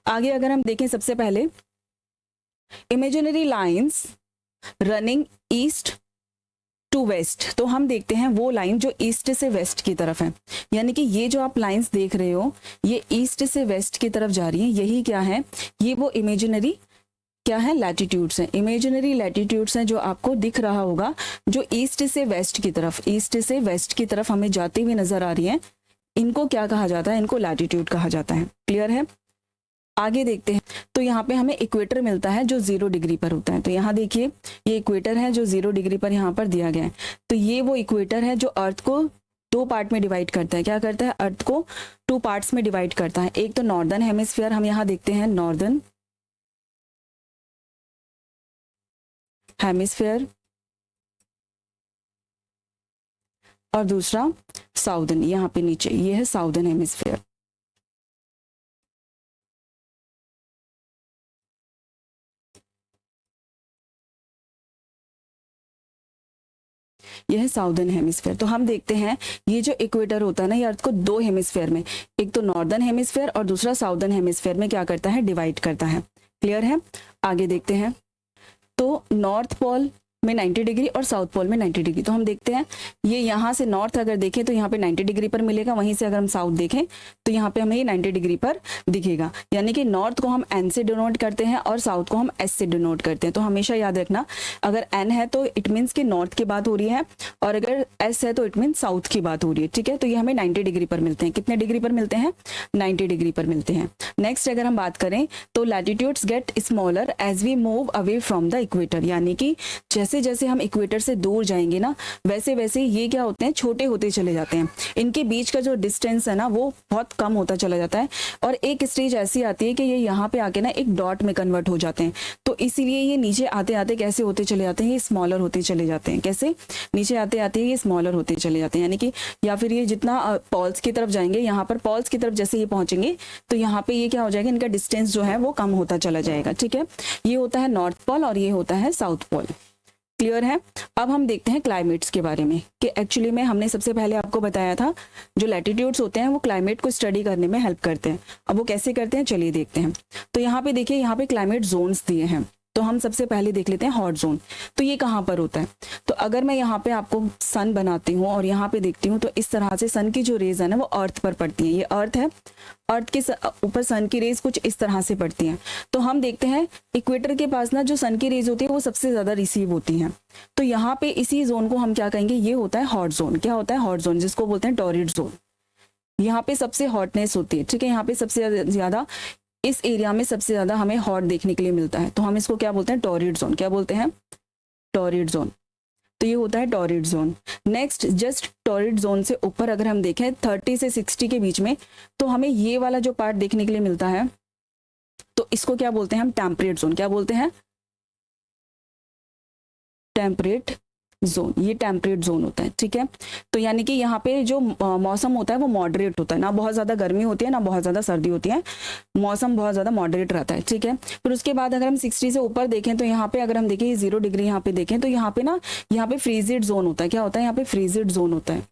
आगे अगर हम देखें, सबसे पहले imaginary lines running east to west, तो हम देखते हैं वो लाइन जो ईस्ट से वेस्ट की तरफ है, यानी कि ये जो आप लाइंस देख रहे हो ये ईस्ट से वेस्ट की तरफ जा रही है, यही क्या है, ये वो इमेजिनरी क्या है, लैटिट्यूड्स हैं। इमेजिनरी लैटिट्यूड्स हैं जो आपको दिख रहा होगा, जो ईस्ट से वेस्ट की तरफ, ईस्ट से वेस्ट की तरफ हमें जाती हुई नजर आ रही है, इनको क्या कहा जाता है, इनको लैटिट्यूड कहा जाता है। क्लियर है। आगे देखते हैं, तो यहाँ पे हमें इक्वेटर मिलता है जो 0 डिग्री पर होता है। तो यहाँ देखिए ये इक्वेटर है जो 0 डिग्री पर यहाँ पर दिया गया है। तो ये वो इक्वेटर है जो अर्थ को 2 पार्ट में डिवाइड करता है। क्या करता है, अर्थ को 2 पार्ट्स में डिवाइड करता है। एक तो नॉर्दर्न हेमिस्फीयर, हम यहाँ देखते हैं नॉर्दर्न हेमिस्फीयर, और दूसरा साउदर्न, यहाँ पे नीचे ये है साउदर्न हेमिस्फीयर। यह है साउदर्न हेमिस्फेयर। तो हम देखते हैं ये जो इक्वेटर होता है ना, ये अर्थ को 2 हेमिस्फेयर में, एक तो नॉर्दर्न हेमिस्फेयर और दूसरा साउदर्न हेमिस्फेयर में क्या करता है, डिवाइड करता है। क्लियर है। आगे देखते हैं, तो नॉर्थ पोल में 90 डिग्री और साउथ पोल में 90 डिग्री। तो हम देखते हैं ये यहाँ से नॉर्थ अगर देखें तो यहाँ पे 90 डिग्री पर मिलेगा, वहीं से अगर हम साउथ देखें तो यहाँ पे हमें ये 90 डिग्री पर दिखेगा। यानी कि नॉर्थ को हम एन से डिनोट करते हैं और साउथ को हम एस से डिनोट करते हैं। तो हमेशा याद रखना, अगर एन है तो इट मीन्स कि नॉर्थ की बात हो रही है, और अगर एस है तो इट मीन्स साउथ की बात हो रही है। ठीक है। तो ये हमें 90 डिग्री पर मिलते हैं। कितने डिग्री पर मिलते हैं, 90 डिग्री पर मिलते हैं। नेक्स्ट अगर हम बात करें तो latitudes get smaller as we move away from the equator, यानी कि जैसे जैसे हम इक्वेटर से दूर जाएंगे ना, वैसे वैसे ये क्या होते हैं, छोटे होते चले जाते हैं। इनके बीच का जो डिस्टेंस है ना वो बहुत कम होता चला जाता है, और एक स्टेज ऐसी आती है कि ये यहाँ पे आके ना एक डॉट में कन्वर्ट हो जाते हैं। तो इसीलिए ये नीचे आते आते कैसे होते चले जाते हैं, ये स्मॉलर होते चले जाते हैं। कैसे, नीचे आते आते ये स्मॉलर होते चले जाते हैं, यानी कि या फिर ये जितना पॉल्स की तरफ जाएंगे, यहाँ पर पॉल्स की तरफ जैसे ये पहुंचेंगे तो यहाँ पे ये क्या हो जाएगा, इनका डिस्टेंस जो है वो कम होता चला जाएगा। ठीक है। ये होता है नॉर्थ पोल और ये होता है साउथ पोल। क्लियर है। अब हम देखते हैं क्लाइमेट्स के बारे में, कि एक्चुअली में हमने सबसे पहले आपको बताया था जो लैटिट्यूड्स होते हैं वो क्लाइमेट को स्टडी करने में हेल्प करते हैं। अब वो कैसे करते हैं, चलिए देखते हैं। तो यहाँ पे देखिए, यहाँ पे क्लाइमेट जोन्स दिए हैं। तो हम सबसे पहले देख लेते हैं हॉट जोन। तो ये कहाँ पर होता है, तो अगर मैं यहाँ पे आपको सन बनाती हूँ और यहाँ पे देखती हूँ, तो इस तरह से सन की जो रेज है ना वो अर्थ पर पड़ती है। ये अर्थ है, अर्थ के ऊपर सन की रेज कुछ इस तरह से पड़ती हैं। तो हम देखते हैं इक्वेटर के पास ना जो सन की रेज होती है वो सबसे ज्यादा रिसीव होती हैं। तो यहाँ पे इसी जोन को हम क्या कहेंगे, ये होता है हॉट जोन। क्या होता है, हॉट जोन, जिसको बोलते हैं टॉरिड जोन। यहाँ पे सबसे हॉटनेस होती है। ठीक है। यहाँ पे सबसे ज्यादा, इस एरिया में सबसे ज्यादा हमें हॉट देखने के लिए मिलता है। तो हम इसको क्या बोलते हैं, टॉरिड जोन। क्या बोलते हैं, टॉरिड जोन। तो ये होता है torrid zone. Next, just torrid zone से ऊपर अगर हम देखें 30 से 60 के बीच में, तो हमें ये वाला जो पार्ट देखने के लिए मिलता है, तो इसको क्या बोलते हैं हम, टेम्परेट जोन। क्या बोलते हैं, टेम्परेट जोन। ये टेम्परेट जोन होता है। ठीक है। तो यानी कि यहाँ पे जो मौसम होता है वो मॉडरेट होता है, ना बहुत ज्यादा गर्मी होती है ना बहुत ज्यादा सर्दी होती है, मौसम बहुत ज्यादा मॉडरेट रहता है। ठीक है। फिर उसके बाद अगर हम 60 से ऊपर देखें तो यहाँ पे अगर हम देखें 0 डिग्री यहाँ पे देखें, तो यहाँ पे ना, यहाँ पे फ्रीजिड जोन होता है। क्या होता है, यहाँ पे फ्रीजिड जोन होता है,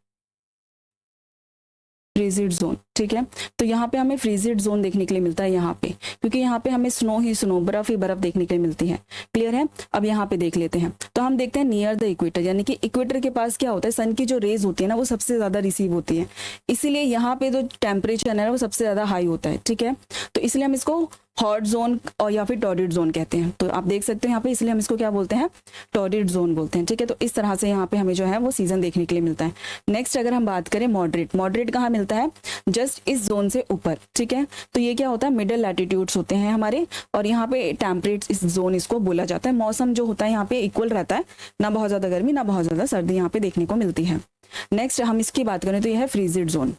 फ्रीजिड जोन। ठीक है। तो यहाँ पे हमें फ्रीजिड जोन देखने के लिए मिलता है यहाँ पे, क्योंकि यहाँ पे हमें स्नो ही स्नो, बर्फ ही बर्फ देखने के लिए मिलती है। क्लियर है। अब यहाँ पे देख लेते हैं, तो हम देखते हैं नियर द इक्वेटर, यानी कि इक्वेटर के पास क्या होता है, सन की जो रेज होती है ना वो सबसे ज्यादा रिसीव होती है, इसीलिए यहाँ पे जो टेम्परेचर है वो सबसे ज्यादा हाई होता है। ठीक है। तो इसलिए हम इसको हॉट जोन और या फिर टॉरिड जोन कहते हैं। तो आप देख सकते हैं यहाँ पे, इसलिए हम इसको क्या बोलते हैं, टॉरिड जोन बोलते हैं। ठीक है। तो इस तरह से यहाँ पे हमें जो है वो सीजन देखने के लिए मिलता है। नेक्स्ट अगर हम बात करें मॉडरेट, मॉडरेट कहाँ मिलता है, जस्ट इस जोन से ऊपर। ठीक है। तो ये क्या होता है, मिडिल लैटिट्यूड्स होते हैं हमारे, और यहाँ पे टेम्परेट इस जोन इसको बोला जाता है। मौसम जो होता है यहाँ पे इक्वल रहता है, ना बहुत ज्यादा गर्मी ना बहुत ज्यादा सर्दी यहाँ पे देखने को मिलती है। नेक्स्ट हम इसकी बात करें तो यह है फ्रीजिड जोन।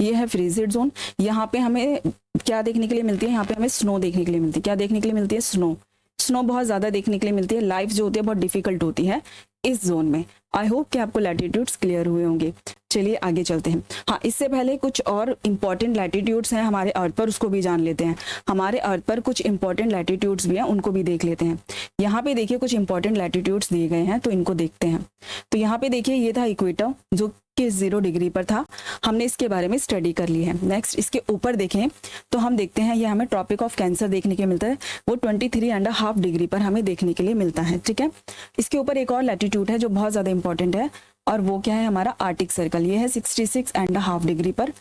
ये है फ्रीजिड जोन। यहाँ पे हमें क्या देखने के लिए मिलती है, यहाँ पे हमें स्नो देखने के लिए मिलती है। क्या देखने के लिए मिलती है, स्नो। स्नो बहुत ज़्यादा देखने के लिए मिलती है, लाइफ जो होती है बहुत डिफिकल्ट होती है इस जोन में। आई होप कि आपको लैटिट्यूड्स क्लियर हुए होंगे। चलिए आगे चलते हैं। हाँ, इससे पहले कुछ और इम्पॉर्टेंट लैटिट्यूड्स हैं हमारे अर्थ पर, उसको भी जान लेते हैं। हमारे अर्थ पर कुछ इंपॉर्टेंट लैटिट्यूड्स भी हैं, उनको भी देख लेते हैं। यहाँ पे देखिए कुछ इंपॉर्टेंट लैटिट्यूड्स दिए गए हैं, तो इनको देखते हैं। तो यहाँ पे देखिए ये था इक्वेटर जो कि 0 डिग्री पर था, हमने इसके बारे में स्टडी कर ली है। नेक्स्ट इसके ऊपर देखें तो हम देखते हैं ये हमें ट्रॉपिक ऑफ कैंसर देखने के मिलता है, वो 23.5 डिग्री पर हमें देखने के लिए मिलता है। ठीक है, इसके ऊपर एक और लैटिट्यूड है जो बहुत ज़्यादा इंपॉर्टेंट है, और वो क्या है, हमारा आर्टिक सर्कल। ये है 66.5 डिग्री पर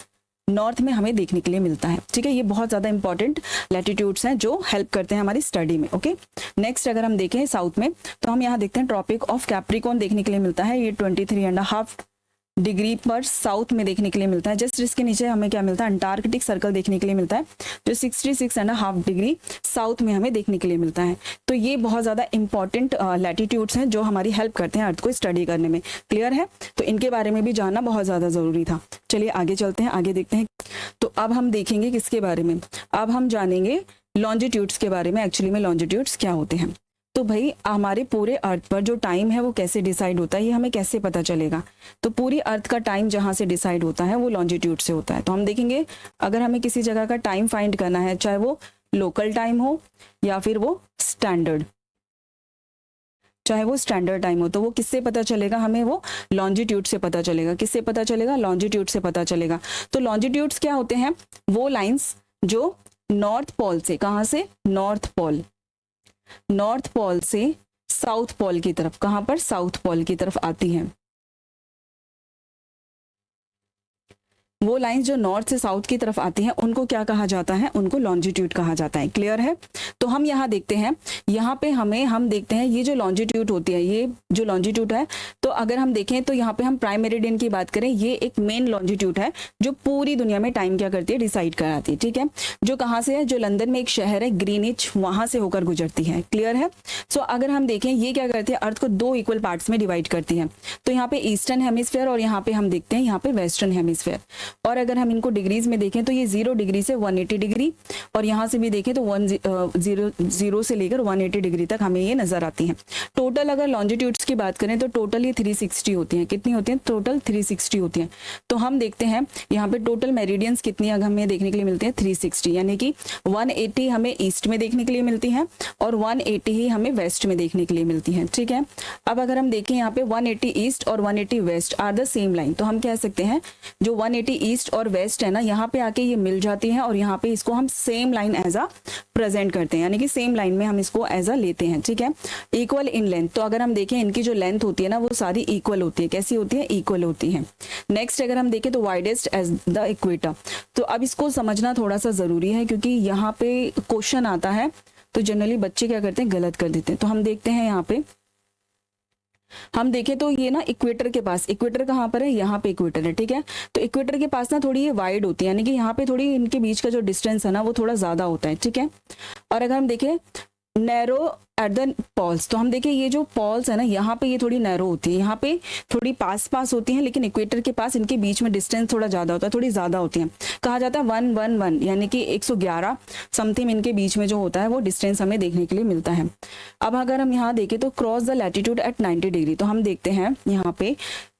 नॉर्थ में हमें देखने के लिए मिलता है। ठीक है, ये बहुत ज़्यादा इंपॉर्टेंट लैटिट्यूड्स हैं जो हेल्प करते हैं हमारी स्टडी में। ओके, नेक्स्ट अगर हम देखें साउथ में तो हम यहाँ देखते हैं ट्रॉपिक ऑफ कैप्रिकॉर्न देखने के लिए मिलता है, ये 23.5 डिग्री पर साउथ में देखने के लिए मिलता है। जस्ट इसके नीचे हमें क्या मिलता है, अंटार्कटिक सर्कल देखने के लिए मिलता है, जो 66.5 डिग्री साउथ में हमें देखने के लिए मिलता है। तो ये बहुत ज़्यादा इंपॉर्टेंट लैटिट्यूड्स हैं जो हमारी हेल्प करते हैं अर्थ को स्टडी करने में। क्लियर है, तो इनके बारे में भी जानना बहुत ज़्यादा ज़रूरी था। चलिए आगे चलते हैं, आगे देखते हैं। तो अब हम देखेंगे किसके बारे में, अब हम जानेंगे लॉन्जिट्यूड्स के बारे में। एक्चुअली में लॉन्जिट्यूड्स क्या होते हैं। तो भाई हमारे पूरे अर्थ पर जो टाइम है वो कैसे डिसाइड होता है, ये हमें कैसे पता चलेगा। तो पूरी अर्थ का टाइम जहाँ से डिसाइड होता है वो लॉन्जिट्यूड से होता है। तो हम देखेंगे अगर हमें किसी जगह का टाइम फाइंड करना है, चाहे वो लोकल टाइम हो या फिर वो स्टैंडर्ड, चाहे वो स्टैंडर्ड टाइम हो, तो वो किससे पता चलेगा हमें, वो लॉन्जिट्यूड से पता चलेगा। किससे पता चलेगा, लॉन्जिट्यूड से पता चलेगा। तो लॉन्जिट्यूड्स क्या होते हैं, वो लाइंस जो नॉर्थ पोल से, कहाँ से, नॉर्थ पोल से साउथ पोल की तरफ, कहां पर, साउथ पोल की तरफ आती हैं। वो लाइंस जो नॉर्थ से साउथ की तरफ आती हैं उनको क्या कहा जाता है, उनको लॉन्जिट्यूड कहा जाता है। क्लियर है, तो हम यहाँ देखते हैं, यहाँ पे हम देखते हैं ये जो लॉन्जिट्यूड होती है, ये जो लॉन्जिट्यूड है, तो अगर हम देखें तो यहाँ पे हम प्राइम मेरिडियन की बात करें, ये एक मेन लॉन्जिट्यूड है जो पूरी दुनिया में टाइम क्या करती है, डिसाइड कराती है। ठीक है, जो कहाँ से है, जो लंदन में एक शहर है ग्रीनिच, वहां से होकर गुजरती है। क्लियर है, सो अगर हम देखें ये क्या करती है, अर्थ को 2 इक्वल पार्ट्स में डिवाइड करती है। तो यहाँ पे ईस्टर्न हेमिस्फेयर और यहाँ पे हम देखते हैं यहाँ पे वेस्टर्न हेमिस्फेयर। और अगर हम इनको डिग्रीज में देखें तो ये 0 डिग्री से 180 डिग्री, और यहाँ से भी देखें तो 0 से लेकर 180 डिग्री तक हमें ये नजर आती हैं। टोटल अगर लॉन्जिट्यूड्स की बात करें तो टोटल ये 360 होती हैं। कितनी होती हैं, टोटल 360 होती हैं। तो हम देखते हैं यहाँ पे टोटल मेरिडियंस कितनी हमें देखने के लिए मिलती है, 360, यानी कि 180 हमें ईस्ट में देखने के लिए मिलती हैं और 180 ही हमें वेस्ट में देखने के लिए मिलती हैं। ठीक है, अब अगर हम देखें यहाँ पे 180 ईस्ट और 180 west are the same line, तो हम कह सकते हैं जो 180 ईस्ट और वेस्ट है ना, यहाँ पे आके ये मिल जाती है और यहाँ पे इसको हम same line as a present करते हैं, यानी कि सेम लाइन में हम इसको एज अ लेते हैं। ठीक है, इक्वल इन लेंथ, तो अगर हम देखें इनकी जो लेंथ होती है ना वो सारी इक्वल होती है। कैसी होती है, इक्वल होती है। नेक्स्ट अगर हम देखें तो वाइडेस्ट एज द इक्वेटर, तो अब इसको समझना थोड़ा सा जरूरी है क्योंकि यहाँ पे क्वेश्चन आता है तो जनरली बच्चे क्या करते हैं, गलत कर देते हैं। तो हम देखते हैं यहाँ पे, हम देखें तो ये ना इक्वेटर के पास, इक्वेटर कहाँ पर है, यहाँ पे इक्वेटर है। ठीक है, तो इक्वेटर के पास ना थोड़ी ये वाइड होती है, यानी कि यहाँ पे थोड़ी इनके बीच का जो डिस्टेंस है ना वो थोड़ा ज्यादा होता है। ठीक है, और अगर हम देखें नैरो एट द पॉल्स, तो हम देखें ये जो पॉल्स है ना यहाँ पे ये थोड़ी नैरो होती है, यहाँ पे थोड़ी पास होती हैं, लेकिन इक्वेटर के पास इनके बीच में डिस्टेंस थोड़ा ज्यादा होता है, थोड़ी ज्यादा होती है। कहा जाता है 111, यानी कि 111 समथिंग इनके बीच में जो होता है वो डिस्टेंस हमें देखने के लिए मिलता है। अब अगर हम यहाँ देखें तो cross the latitude at 90 degree, तो हम देखते हैं यहाँ पे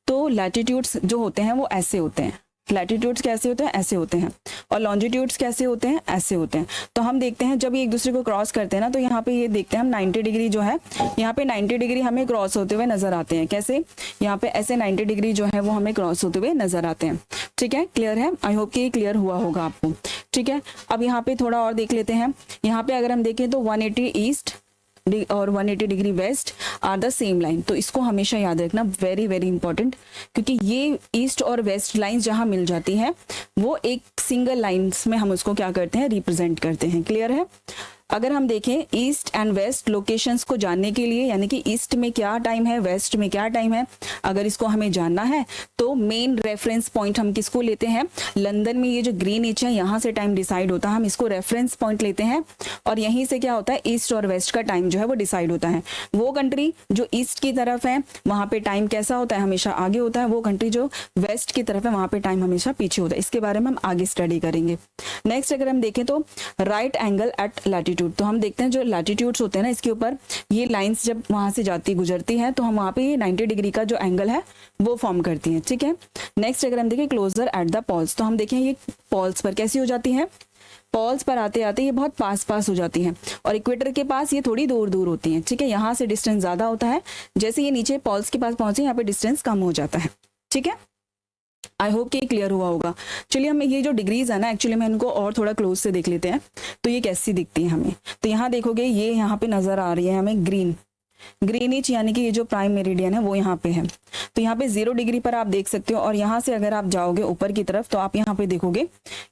तो लैटिट्यूड्स जो होते हैं वो ऐसे होते हैं, लैटिट्यूड्स कैसे होते हैं, ऐसे होते हैं, और लॉन्जिट्यूड्स कैसे होते हैं, ऐसे होते हैं। तो हम देखते हैं जब ये एक दूसरे को क्रॉस करते हैं ना, तो यहाँ पे ये देखते हैं हम 90 डिग्री जो है, यहाँ पे 90 डिग्री हमें क्रॉस होते हुए नजर आते हैं। कैसे, यहाँ पे ऐसे 90 डिग्री जो है वो हमें क्रॉस होते हुए नजर आते हैं। ठीक है, क्लियर है, आई होप कि ये क्लियर हुआ होगा आपको। ठीक है, अब यहाँ पे थोड़ा और देख लेते हैं। यहाँ पे अगर हम देखें तो 180 ईस्ट और 180 degree west are the same line, तो इसको हमेशा याद रखना, वेरी वेरी इंपॉर्टेंट, क्योंकि ये ईस्ट और वेस्ट लाइन जहां मिल जाती है वो एक सिंगल लाइंस में हम उसको क्या करते हैं, रिप्रेजेंट करते हैं। क्लियर है, अगर हम देखें ईस्ट एंड वेस्ट लोकेशंस को जानने के लिए, यानी कि ईस्ट में क्या टाइम है, वेस्ट में क्या टाइम है, अगर इसको हमें जानना है तो मेन रेफरेंस पॉइंट हम किसको लेते हैं, लंदन में ये जो ग्रीनिच है यहाँ से टाइम डिसाइड होता है, हम इसको रेफरेंस पॉइंट लेते हैं और यहीं से क्या होता है, ईस्ट और वेस्ट का टाइम जो है वो डिसाइड होता है। वो कंट्री जो ईस्ट की तरफ है वहां पे टाइम कैसा होता है, हमेशा आगे होता है। वो कंट्री जो वेस्ट की तरफ है वहां पे टाइम हमेशा पीछे होता है। इसके बारे में हम आगे स्टडी करेंगे। नेक्स्ट अगर हम देखें तो right angle at latitude, longitude. तो हम देखते हैं जो लैटिट्यूड्स होते हैं ना, इसके ऊपर ये लाइंस जब वहां से जाती गुजरती हैं तो हम वहां पे ये 90 डिग्री का जो एंगल है वो फॉर्म करती हैं, ठीक है। नेक्स्ट अगर हम देखें क्लोजर एट द पॉल्स, तो हम देखें ये पॉल्स पर कैसी हो जाती है, पॉल्स पर आते आते ये बहुत पास पास हो जाती हैं, और इक्वेटर के पास ये थोड़ी दूर दूर होती हैं, ठीक है। यहाँ से डिस्टेंस ज्यादा होता है, जैसे ये नीचे पॉल्स के पास पहुंचे यहाँ पे डिस्टेंस कम हो जाता है, ठीक है। आई होप कि क्लियर हुआ होगा। चलिए हम ये जो डिग्रीज है ना, एक्चुअली हम इनको और थोड़ा क्लोज से देख लेते हैं तो ये कैसी दिखती है हमें। तो यहाँ देखोगे ये यहाँ पे नजर आ रही है हमें ग्रीनिच, यानी कि ये जो प्राइम मेरिडियन है वो यहाँ पे है। तो यहाँ पे 0 डिग्री पर आप देख सकते हो, और यहाँ से अगर आप जाओगे ऊपर की तरफ तो आप यहाँ पे देखोगे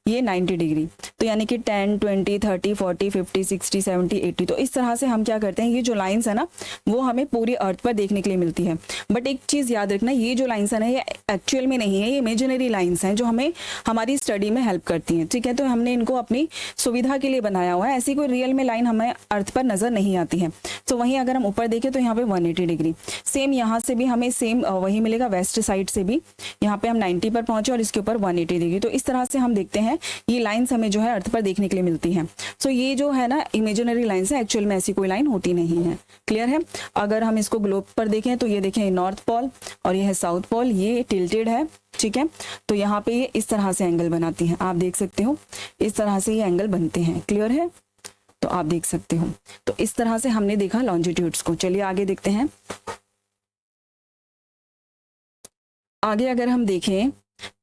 ये 90 डिग्री। तो यानी कि 10, 20, 30, 40, 50, 60, 70, 80। तो इस तरह से हम क्या करते हैं, ये जो लाइंस है ना वो हमें पूरी अर्थ पर देखने के लिए मिलती है। बट एक चीज याद रखना, ये जो लाइंस है ना ये एक्चुअल में नहीं है, ये इमेजिनरी लाइंस हैं जो हमें हमारी स्टडी में हेल्प करती हैं, ठीक है। तो हमने इनको अपनी सुविधा के लिए बनाया हुआ है, ऐसी कोई रियल में लाइन हमें अर्थ पर नजर नहीं आती है। तो वहीं अगर हम ऊपर देखें तो यहाँ पे 180 डिग्री, सेम यहाँ से भी हमें सेम वही मिलेगा, वेस्ट साइड से भी यहाँ पे हम 90 पर पहुंचे और इसके ऊपर 180 डिग्री। तो इस तरह से हम देखते हैं ये लाइंस हमें जो है अर्थ पर देखने के लिए मिलती हैं। सो ये जो है ना इमेजिनरी लाइंस है, एक्चुअल में ऐसी कोई लाइन होती नहीं है, क्लियर है। अगर हम इसको ग्लोब पर देखें तो ये देखें नॉर्थ पोल और ये है साउथ पोल, ये टिल्टेड है, ठीक है। तो यहाँ पे ये इस तरह से एंगल बनाती हैं, आप देख सकते हो इस तरह से ये एंगल बनते हैं, क्लियर है। तो आप देख सकते हो, तो इस तरह से हमने देखा लॉन्जिट्यूड्स को। चलिए आगे देखते हैं। आगे अगर हम देखें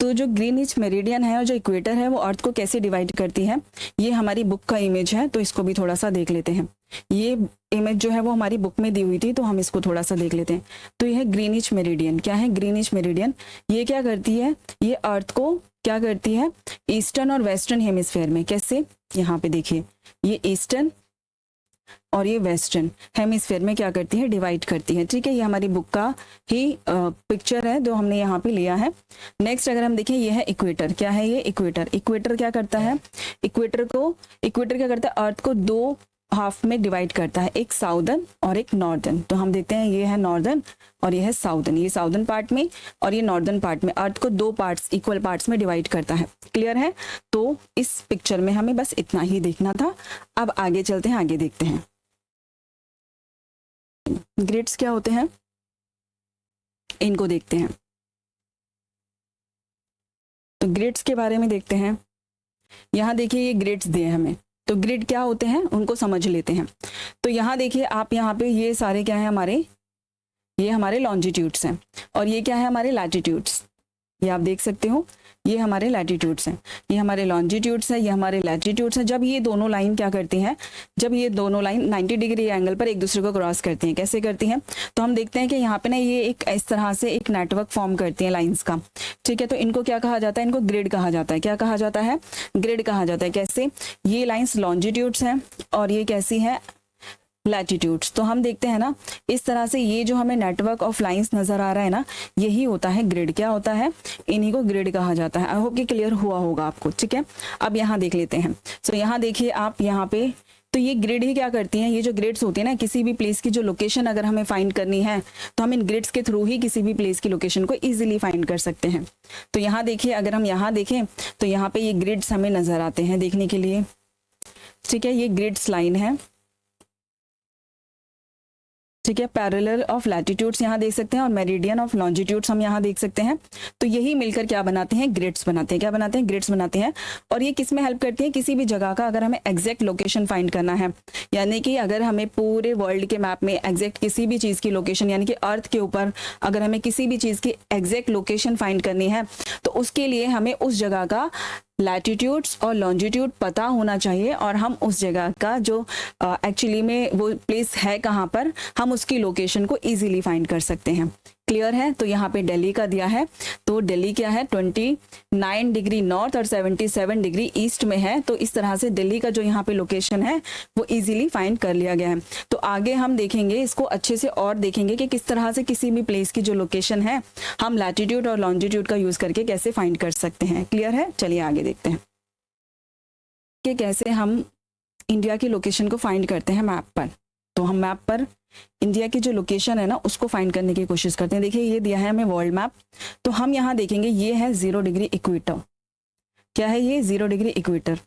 तो जो ग्रीनिच मेरिडियन है और जो इक्वेटर है वो अर्थ को कैसे डिवाइड करती है, ये हमारी बुक का इमेज है, तो इसको भी थोड़ा सा देख लेते हैं। ये इमेज जो है वो हमारी बुक में दी हुई थी, तो हम इसको थोड़ा सा देख लेते हैं। तो ये है ग्रीनिच मेरिडियन। क्या है ग्रीनिच मेरिडियन, ये क्या करती है, ये अर्थ को क्या करती है, ईस्टर्न और वेस्टर्न हेमिस्फेयर में, कैसे, यहाँ पे देखिए ये ईस्टर्न और ये वेस्टर्न हेमिस्फेयर में क्या करती है, डिवाइड करती है, ठीक है। ये हमारी बुक का ही पिक्चर है जो हमने यहाँ पे लिया है। नेक्स्ट अगर हम देखें ये है इक्वेटर। क्या है ये इक्वेटर, इक्वेटर क्या करता है, इक्वेटर क्या करता है, अर्थ को 2 हाफ में डिवाइड करता है, एक साउदर्न और एक नॉर्दर्न। तो हम देखते हैं ये है नॉर्दर्न और ये है साउदर्न, ये साउदर्न पार्ट में और ये नॉर्दर्न पार्ट में अर्थ को 2 पार्ट्स इक्वल पार्ट्स में डिवाइड करता है, क्लियर है। तो इस पिक्चर में हमें बस इतना ही देखना था। अब आगे चलते हैं, आगे देखते हैं ग्रिड्स क्या होते हैं, इनको देखते हैं। तो ग्रिड्स के बारे में देखते हैं। यहाँ देखिए ये ग्रिड्स दिए हमें, तो ग्रिड क्या होते हैं उनको समझ लेते हैं। तो यहाँ देखिए आप, यहाँ पे ये सारे क्या है हमारे, ये हमारे लॉन्जिट्यूड्स हैं और ये क्या है हमारे लैटिट्यूड्स, ये आप देख सकते हो ये हमारे लैटिट्यूड्स हैं, ये हमारे लॉन्जिट्यूड्स हैं, ये हमारे लैटिट्यूड्स हैं। जब ये दोनों लाइन क्या करती हैं, जब ये दोनों लाइन 90 डिग्री एंगल पर एक दूसरे को क्रॉस करती हैं, कैसे करती हैं, तो हम देखते हैं कि यहाँ पे ना ये एक इस तरह से एक नेटवर्क फॉर्म करती हैं लाइंस का, ठीक है। तो इनको क्या कहा जाता है, इनको ग्रिड कहा जाता है। क्या कहा जाता है, ग्रिड कहा जाता है। कैसे, ये लाइंस लॉन्जिट्यूड्स हैं और ये कैसी है, लैटिट्यूड्स। तो हम देखते हैं ना इस तरह से ये जो हमें नेटवर्क ऑफ लाइंस नजर आ रहा है ना, यही होता है ग्रिड। क्या होता है, इन्हीं को ग्रिड कहा जाता है। आई होप कि क्लियर हुआ होगा आपको, ठीक है। अब यहाँ देख लेते हैं। सो यहाँ देखिए आप, यहाँ पे तो ये ग्रिड ही क्या करती हैं, ये जो ग्रिड्स होती है ना, किसी भी प्लेस की जो लोकेशन अगर हमें फाइंड करनी है तो हम इन ग्रिड्स के थ्रू ही किसी भी प्लेस की लोकेशन को इजीली फाइंड कर सकते हैं। तो यहाँ देखिए, अगर हम यहाँ देखें तो यहाँ पे ये ग्रिड्स हमें नजर आते हैं देखने के लिए, ठीक है। ये ग्रिड्स लाइन है, ठीक है। पैरेलल ऑफ लैटिट्यूड्स यहाँ देख सकते हैं और मेरिडियन ऑफ लॉन्जिट्यूड्स हम यहाँ देख सकते हैं। तो यही मिलकर क्या बनाते हैं, ग्रिड्स बनाते हैं। क्या बनाते हैं, ग्रिड्स बनाते हैं। और ये किस में हेल्प करती है, किसी भी जगह का अगर हमें एग्जैक्ट लोकेशन फाइंड करना है, यानी कि अगर हमें पूरे वर्ल्ड के मैप में एग्जैक्ट किसी भी चीज की लोकेशन, यानी कि अर्थ के ऊपर अगर हमें किसी भी चीज की एग्जैक्ट लोकेशन फाइंड करनी है तो उसके लिए हमें उस जगह का लैटिट्यूड्स और लॉन्जिट्यूड पता होना चाहिए, और हम उस जगह का जो एक्चुअली में वो प्लेस है कहाँ पर, हम उसकी लोकेशन को इजीली फाइंड कर सकते हैं, क्लियर है। तो यहाँ पे दिल्ली का दिया है, तो दिल्ली क्या है 29 डिग्री नॉर्थ और 77 डिग्री ईस्ट में है। तो इस तरह से दिल्ली का जो यहाँ पे लोकेशन है वो इजीली फाइंड कर लिया गया है। तो आगे हम देखेंगे इसको अच्छे से और देखेंगे कि किस तरह से किसी भी प्लेस की जो लोकेशन है हम लैटिट्यूड और लॉन्जिट्यूड का यूज करके कैसे फाइंड कर सकते हैं, क्लियर है। चलिए आगे देखते हैं कि कैसे हम इंडिया की लोकेशन को फाइंड करते हैं मैप पर। तो हम मैप पर इंडिया की जो लोकेशन है ना उसको फाइंड करने की कोशिश करते हैं। देखिए ये दिया है हमें वर्ल्ड मैप, तो हम यहाँ देखेंगे ये है 0 डिग्री इक्वेटर। क्या है ये, 0 डिग्री इक्वेटर।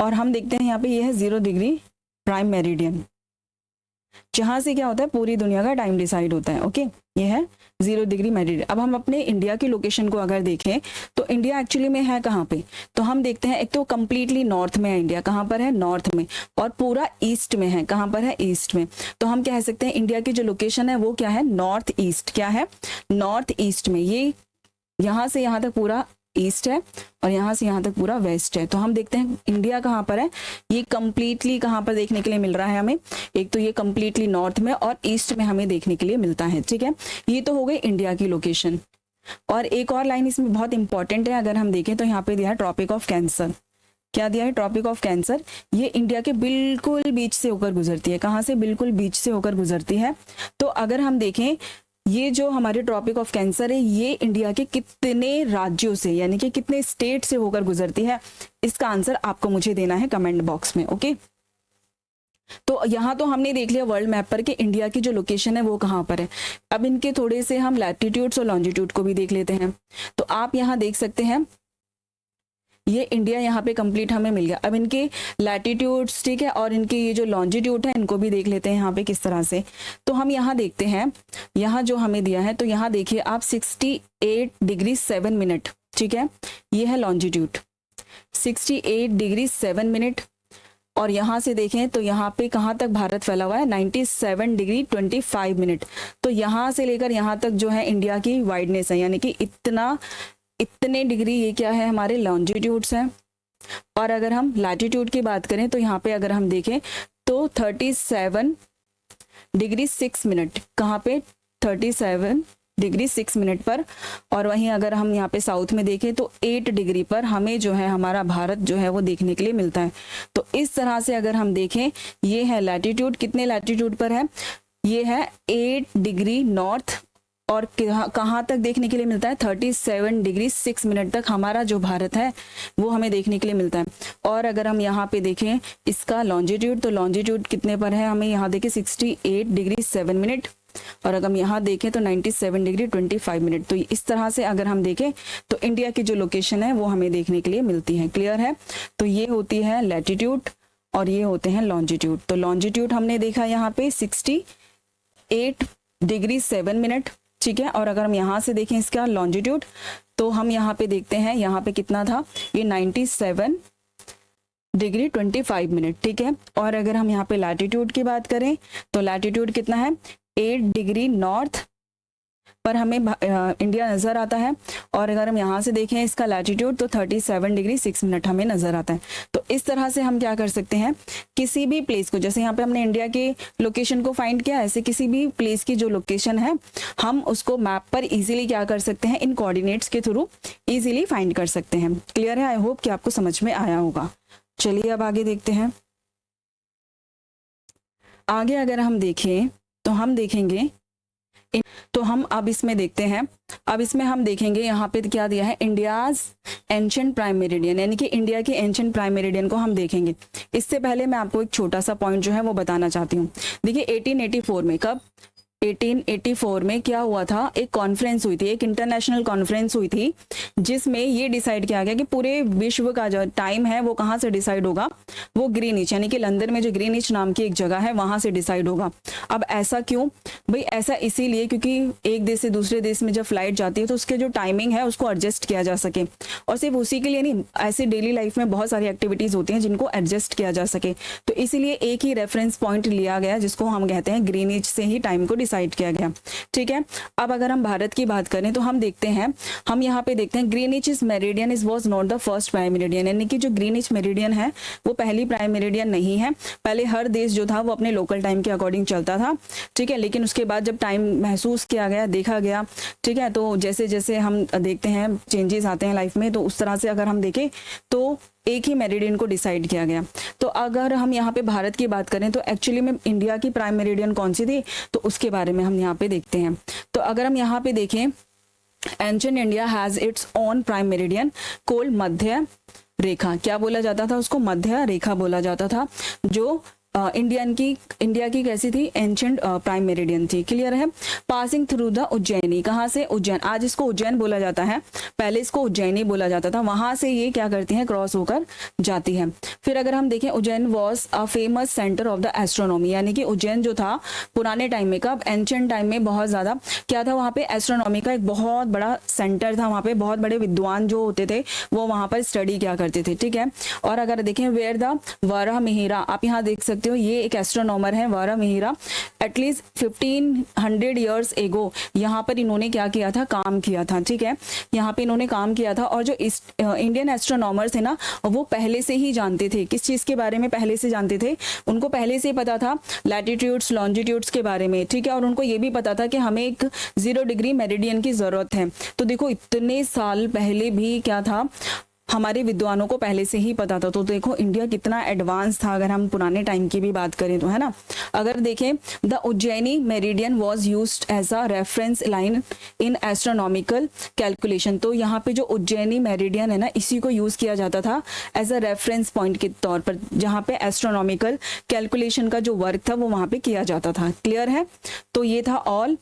और हम देखते हैं यहाँ पे ये है 0 डिग्री प्राइम मेरिडियन, जहां से क्या होता है पूरी दुनिया का टाइम डिसाइड होता है। ओके, ये है 0 डिग्री मेरिडियन। अब हम अपने इंडिया की लोकेशन को अगर देखें तो इंडिया एक्चुअली में है कहाँ पे, तो हम देखते हैं एक तो कंप्लीटली नॉर्थ में है इंडिया, कहाँ पर है नॉर्थ में, और पूरा ईस्ट में है, कहाँ पर है ईस्ट में। तो हम कह सकते हैं इंडिया की जो लोकेशन है वो क्या है नॉर्थ ईस्ट, क्या है नॉर्थ ईस्ट में। ये यहाँ से यहाँ तक पूरा ईस्ट है और यहाँ से यहाँ तक पूरा वेस्ट है। तो हम देखते हैं इंडिया कहाँ पर है, ये कंप्लीटली कहाँ पर देखने के लिए मिल रहा है हमें, एक तो ये कंप्लीटली नॉर्थ में और ईस्ट में हमें देखने के लिए मिलता है। ठीक है, ये तो हो गई इंडिया की लोकेशन। और एक और लाइन इसमें बहुत इंपॉर्टेंट है, अगर हम देखें तो यहाँ पे दिया है ट्रॉपिक ऑफ कैंसर। क्या दिया है ट्रॉपिक ऑफ कैंसर, ये इंडिया के बिल्कुल बीच से होकर गुजरती है। कहाँ से, बिल्कुल बीच से होकर गुजरती है। तो अगर हम देखें ये जो हमारे ट्रॉपिक ऑफ कैंसर है ये इंडिया के कितने राज्यों से यानी कि कितने स्टेट से होकर गुजरती है, इसका आंसर आपको मुझे देना है कमेंट बॉक्स में। ओके, तो यहाँ तो हमने देख लिया वर्ल्ड मैप पर कि इंडिया की जो लोकेशन है वो कहाँ पर है। अब इनके थोड़े से हम लैटिट्यूड्स और लॉन्जिट्यूड को भी देख लेते हैं। तो आप यहाँ देख सकते हैं ये इंडिया यहाँ पे कंप्लीट हमें मिल गया। अब इनके लैटिट्यूड्स, ठीक है, और इनके ये जो लॉन्जिट्यूड है इनको भी देख लेते हैं यहाँ पे किस तरह से। तो हम यहाँ देखते हैं, यहाँ जो हमें दिया है तो यहाँ देखिए आप 68 डिग्री 7 मिनट, ठीक है, ये है लॉन्जिट्यूड 68 डिग्री 7 मिनट। और यहाँ से देखें तो यहाँ पे कहाँ तक भारत फैला हुआ है 97 डिग्री 25 मिनट। तो यहाँ से लेकर यहाँ तक जो है इंडिया की वाइडनेस है, यानी कि इतने डिग्री ये क्या है हमारे लॉन्जिट्यूड्स हैं। और अगर हम लैटिट्यूड की बात करें तो यहाँ पे अगर हम देखें तो 37 डिग्री 6 मिनट, कहाँ पे 37 डिग्री 6 मिनट पर। और वहीं अगर हम यहाँ पे साउथ में देखें तो 8 डिग्री पर हमें जो है हमारा भारत जो है वो देखने के लिए मिलता है। तो इस तरह से अगर हम देखें ये है लैटिट्यूड, कितने लैटिट्यूड पर है, ये है 8 डिग्री नॉर्थ, और कहाँ तक देखने के लिए मिलता है 37 डिग्री 6 मिनट तक हमारा जो भारत है वो हमें देखने के लिए मिलता है। और अगर हम यहाँ पे देखें इसका लॉन्जिट्यूड, तो लॉन्जिट्यूड कितने पर है, हमें यहाँ देखें 68 डिग्री 7 मिनट, और अगर हम यहाँ देखें तो 97 डिग्री 25 मिनट। तो इस तरह से अगर हम देखें तो इंडिया की जो लोकेशन है वो हमें देखने के लिए मिलती है। क्लियर है, तो ये होती है लैटिट्यूड और ये होते हैं लॉन्जिट्यूड। तो लॉन्जिट्यूड हमने देखा यहाँ पे 68 डिग्री 7 मिनट, ठीक है। और अगर हम यहाँ से देखें इसका लॉन्जिट्यूड तो हम यहाँ पे देखते हैं यहाँ पे कितना था, ये 97 डिग्री 25 मिनट, ठीक है। और अगर हम यहाँ पे लैटिट्यूड की बात करें तो लैटिट्यूड कितना है 8 डिग्री नॉर्थ पर हमें इंडिया नजर आता है। और अगर हम यहाँ से देखें इसका लैटिट्यूड तो 37 डिग्री 6 मिनट हमें नजर आता है। तो इस तरह से हम क्या कर सकते हैं, किसी भी प्लेस को, जैसे यहाँ पे हमने इंडिया के लोकेशन को फाइंड किया, ऐसे किसी भी प्लेस की जो लोकेशन है हम उसको मैप पर इजीली क्या कर सकते हैं, इन कोऑर्डिनेट्स के थ्रू इजीली फाइंड कर सकते हैं। क्लियर है, आई होप कि आपको समझ में आया होगा। चलिए अब आगे देखते हैं। आगे अगर हम देखें तो हम देखेंगे, तो हम अब इसमें देखते हैं, अब इसमें हम देखेंगे यहाँ पे क्या दिया है, इंडियाज एंशिएंट प्राइम मेरिडियन, यानी कि इंडिया के एंशिएंट प्राइम मेरिडियन को हम देखेंगे। इससे पहले मैं आपको एक छोटा सा पॉइंट जो है वो बताना चाहती हूँ। देखिए 1884 में, कब 1884 में क्या हुआ था, एक कॉन्फ्रेंस हुई थी, एक इंटरनेशनल कॉन्फ्रेंस हुई थी जिसमें ये डिसाइड किया गया कि पूरे विश्व का जो टाइम है वो कहाँ से डिसाइड होगा, वो ग्रीनिच यानी कि लंदन में जो ग्रीनिच नाम की एक जगह है वहां से डिसाइड होगा। अब ऐसा क्यों भाई, ऐसा इसीलिए क्योंकि एक देश से दूसरे देश में जब फ्लाइट जाती है तो उसके जो टाइमिंग है उसको एडजस्ट किया जा सके। और सिर्फ उसी के लिए नहीं, ऐसे डेली लाइफ में बहुत सारी एक्टिविटीज होती हैं जिनको एडजस्ट किया जा सके। तो इसीलिए एक ही रेफरेंस पॉइंट लिया गया जिसको हम कहते हैं ग्रीनिच से ही टाइम को डिसाइड किया गया, ठीक है। अब अगर हम भारत की बात करें तो हम देखते हैं, हम यहाँ पे देखते हैं Greenwich is meridian is was not the first prime meridian, यानी कि जो ग्रीनिच मेरिडियन है वो पहली प्राइम मेरिडियन नहीं है। पहले हर देश जो था वो अपने लोकल टाइम के अकॉर्डिंग चलता था, ठीक है। लेकिन उसके बाद जब टाइम महसूस किया गया, देखा गया, ठीक है, तो जैसे जैसे हम देखते हैं चेंजेस आते हैं लाइफ में, तो उस तरह से अगर हम देखें तो एक ही मेरिडियन को डिसाइड किया गया। तो अगर हम यहाँ पे भारत की बात करें तो एक्चुअली में इंडिया की प्राइम मेरिडियन कौन सी थी, तो उसके बारे में हम यहाँ पे देखते हैं। तो अगर हम यहाँ पे देखें, ancient India has its own prime meridian called मध्य रेखा, क्या बोला जाता था उसको, मध्य रेखा बोला जाता था, जो इंडिया की कैसी थी, एंशंट प्राइम मेरिडियन थी। क्लियर है। पासिंग थ्रू द उज्जैनी, कहाँ से, उज्जैन, आज इसको उज्जैन बोला जाता है, पहले इसको उज्जैनी बोला जाता था, वहां से ये क्या करती है, क्रॉस होकर जाती है। फिर अगर हम देखें, Ujjain was a famous centre of the astronomy, यानी कि उज्जैन जो था पुराने टाइम में, कब, एंशंट टाइम में बहुत ज्यादा क्या था वहां पे, एस्ट्रोनॉमी का एक बहुत बड़ा सेंटर था, वहां पे बहुत बड़े विद्वान जो होते थे वो वहां पर स्टडी क्या करते थे। ठीक है। और अगर देखें, वेयर द वराह मिहिरा, आप यहाँ देख सकते हो, ये एक एस्ट्रोनॉमर है Varaha Mihira, at least 1500 years ago यहाँ पर इन्होंने क्या किया था, काम किया था। ठीक है। यहाँ पे इन्होंने काम किया था। और जो इंडियन एस्ट्रोनॉमर्स है ना, वो पहले से ही जानते थे, किस चीज के बारे में पहले से जानते थे, उनको पहले से पता था लैटिट्यूड्स लॉन्जिट्यूड्स के बारे में। ठीक है। और उनको ये भी पता था कि हमें एक 0 डिग्री मेरिडियन की जरूरत है। तो देखो इतने साल पहले भी क्या था, हमारे विद्वानों को पहले से ही पता था। तो देखो इंडिया कितना एडवांस था, अगर हम पुराने टाइम की भी बात करें तो, है ना। अगर देखें, the Ujjaini meridian was used as a reference line in astronomical calculation, तो यहाँ पे जो उज्जैनी मेरिडियन है ना, इसी को यूज किया जाता था एज अ रेफरेंस पॉइंट के तौर पर, जहाँ पे एस्ट्रोनॉमिकल कैलकुलेशन का जो वर्क था वो वहां पे किया जाता था। क्लियर है। तो ये था ऑल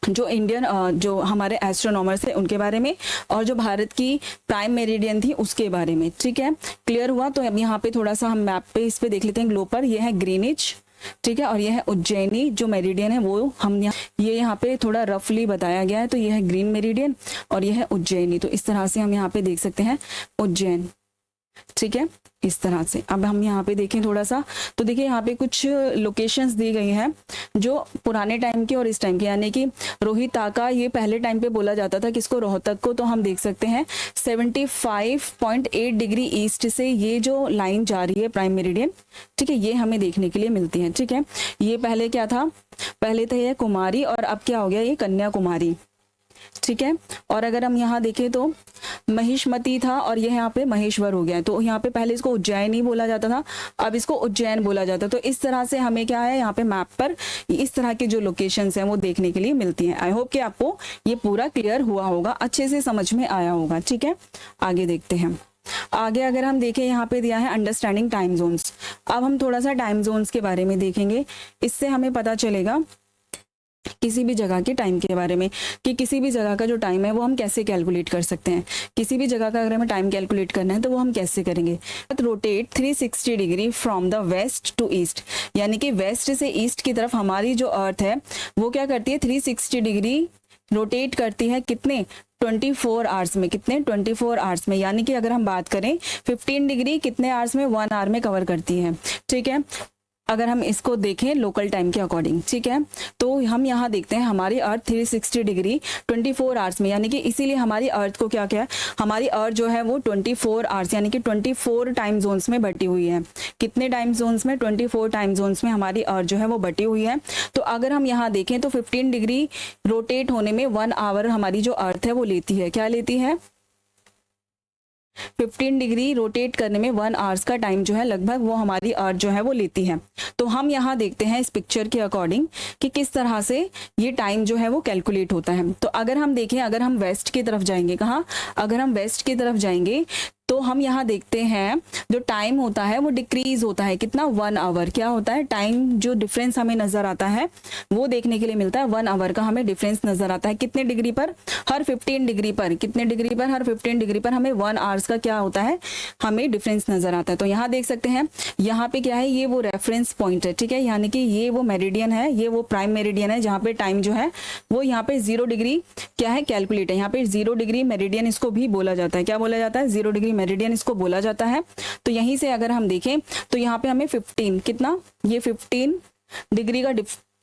जो इंडियन जो हमारे एस्ट्रोनॉमर्स थे उनके बारे में, और जो भारत की प्राइम मेरिडियन थी उसके बारे में। ठीक है। क्लियर हुआ। तो अब यहाँ पे थोड़ा सा हम मैप पे इस पे देख लेते हैं, ग्लोब पर, ये है ग्रीनिच, ठीक है, और ये है उज्जैनी जो मेरिडियन है, वो हम ये यहाँ पे थोड़ा रफली बताया गया है। तो ये है ग्रीन मेरिडियन और ये है उज्जैनी। तो इस तरह से हम यहाँ पे देख सकते हैं उज्जैन। ठीक है, इस तरह से। अब हम यहाँ पे देखें थोड़ा सा, तो देखिए यहाँ पे कुछ लोकेशंस दी गई हैं जो पुराने टाइम के और इस टाइम के, यानी कि रोहिताका, ये पहले टाइम पे बोला जाता था किसको, रोहतक को। तो हम देख सकते हैं 75.8 डिग्री ईस्ट से ये जो लाइन जा रही है प्राइम मेरिडियन, ठीक है, ये हमें देखने के लिए मिलती है। ठीक है। ये पहले क्या था, पहले था ये कुमारी और अब क्या हो गया, ये कन्याकुमारी। ठीक है। और अगर हम यहाँ देखें तो महिष्मती था और ये यहाँ पे महेश्वर हो गया। तो यहाँ पे पहले इसको उज्जैन ही बोला जाता था, अब इसको उज्जैन बोला जाता। तो इस तरह से हमें क्या है, यहाँ पे मैप पर इस तरह की जो लोकेशंस हैं वो देखने के लिए मिलती हैं। आई होप कि आपको ये पूरा क्लियर हुआ होगा, अच्छे से समझ में आया होगा। ठीक है। आगे देखते हैं। आगे अगर हम देखें, यहाँ पे दिया है अंडरस्टैंडिंग टाइम जोन्स। अब हम थोड़ा सा टाइम जोन्स के बारे में देखेंगे, इससे हमें पता चलेगा किसी भी जगह के टाइम के बारे में, कि किसी भी जगह का जो टाइम है वो हम कैसे कैलकुलेट कर सकते हैं। किसी भी जगह का अगर हमें टाइम कैलकुलेट करना है तो वो हम कैसे करेंगे। Rotate 360 degree from the west to east, यानी कि वेस्ट से ईस्ट की तरफ हमारी जो अर्थ है वो क्या करती है, 360 डिग्री रोटेट करती है। कितने, 24 आवर्स में। कितने, 24 आवर्स में। यानी कि अगर हम बात करें 15 डिग्री कितने आवर्स में, 1 आवर में कवर करती है। ठीक है। अगर हम इसको देखें लोकल टाइम के अकॉर्डिंग, ठीक है, तो हम यहाँ देखते हैं हमारी अर्थ 360 डिग्री 24 आवर्स में, यानी कि इसीलिए हमारी अर्थ को क्या क्या है, हमारी अर्थ जो है वो 24 आवर्स यानी कि 24 टाइम जोन्स में बटी हुई है। कितने टाइम जोन्स में, 24 टाइम जोन्स में हमारी अर्थ जो है वो बटी हुई है। तो अगर हम यहाँ देखें तो 15 डिग्री रोटेट होने में 1 आवर हमारी जो अर्थ है वो लेती है। क्या लेती है, 15 डिग्री रोटेट करने में 1 आवर्स का टाइम जो है लगभग वो हमारी अर्थ जो है वो लेती है। तो हम यहाँ देखते हैं इस पिक्चर के अकॉर्डिंग कि किस तरह से ये टाइम जो है वो कैलकुलेट होता है। तो अगर हम देखें, अगर हम वेस्ट की तरफ जाएंगे, कहाँ, अगर हम वेस्ट की तरफ जाएंगे तो हम यहाँ देखते हैं जो टाइम होता है वो डिक्रीज होता है। कितना, 1 आवर। क्या होता है, टाइम जो डिफरेंस हमें नजर आता है वो देखने के लिए मिलता है, 1 आवर का हमें डिफरेंस नजर आता है। कितने डिग्री पर, हर 15 डिग्री पर। कितने डिग्री पर, हर 15 डिग्री पर हमें 1 आवर्स का क्या होता है, हमें डिफरेंस नजर आता है। तो यहाँ देख सकते हैं, यहाँ पे क्या है, ये वो रेफरेंस पॉइंट है। ठीक है, यानी कि ये वो मेरिडियन है, ये वो प्राइम मेरिडियन है जहाँ पे टाइम जो है वो यहाँ पे 0 डिग्री क्या है, कैलकुलेट है। यहाँ पे 0 डिग्री मेरिडियन इसको भी बोला जाता है। क्या बोला जाता है, 0 डिग्री मेरिडियन इसको बोला जाता है। तो यहीं से अगर हम देखें तो यहाँ पे हमें 15, कितना, ये 15 डिग्री का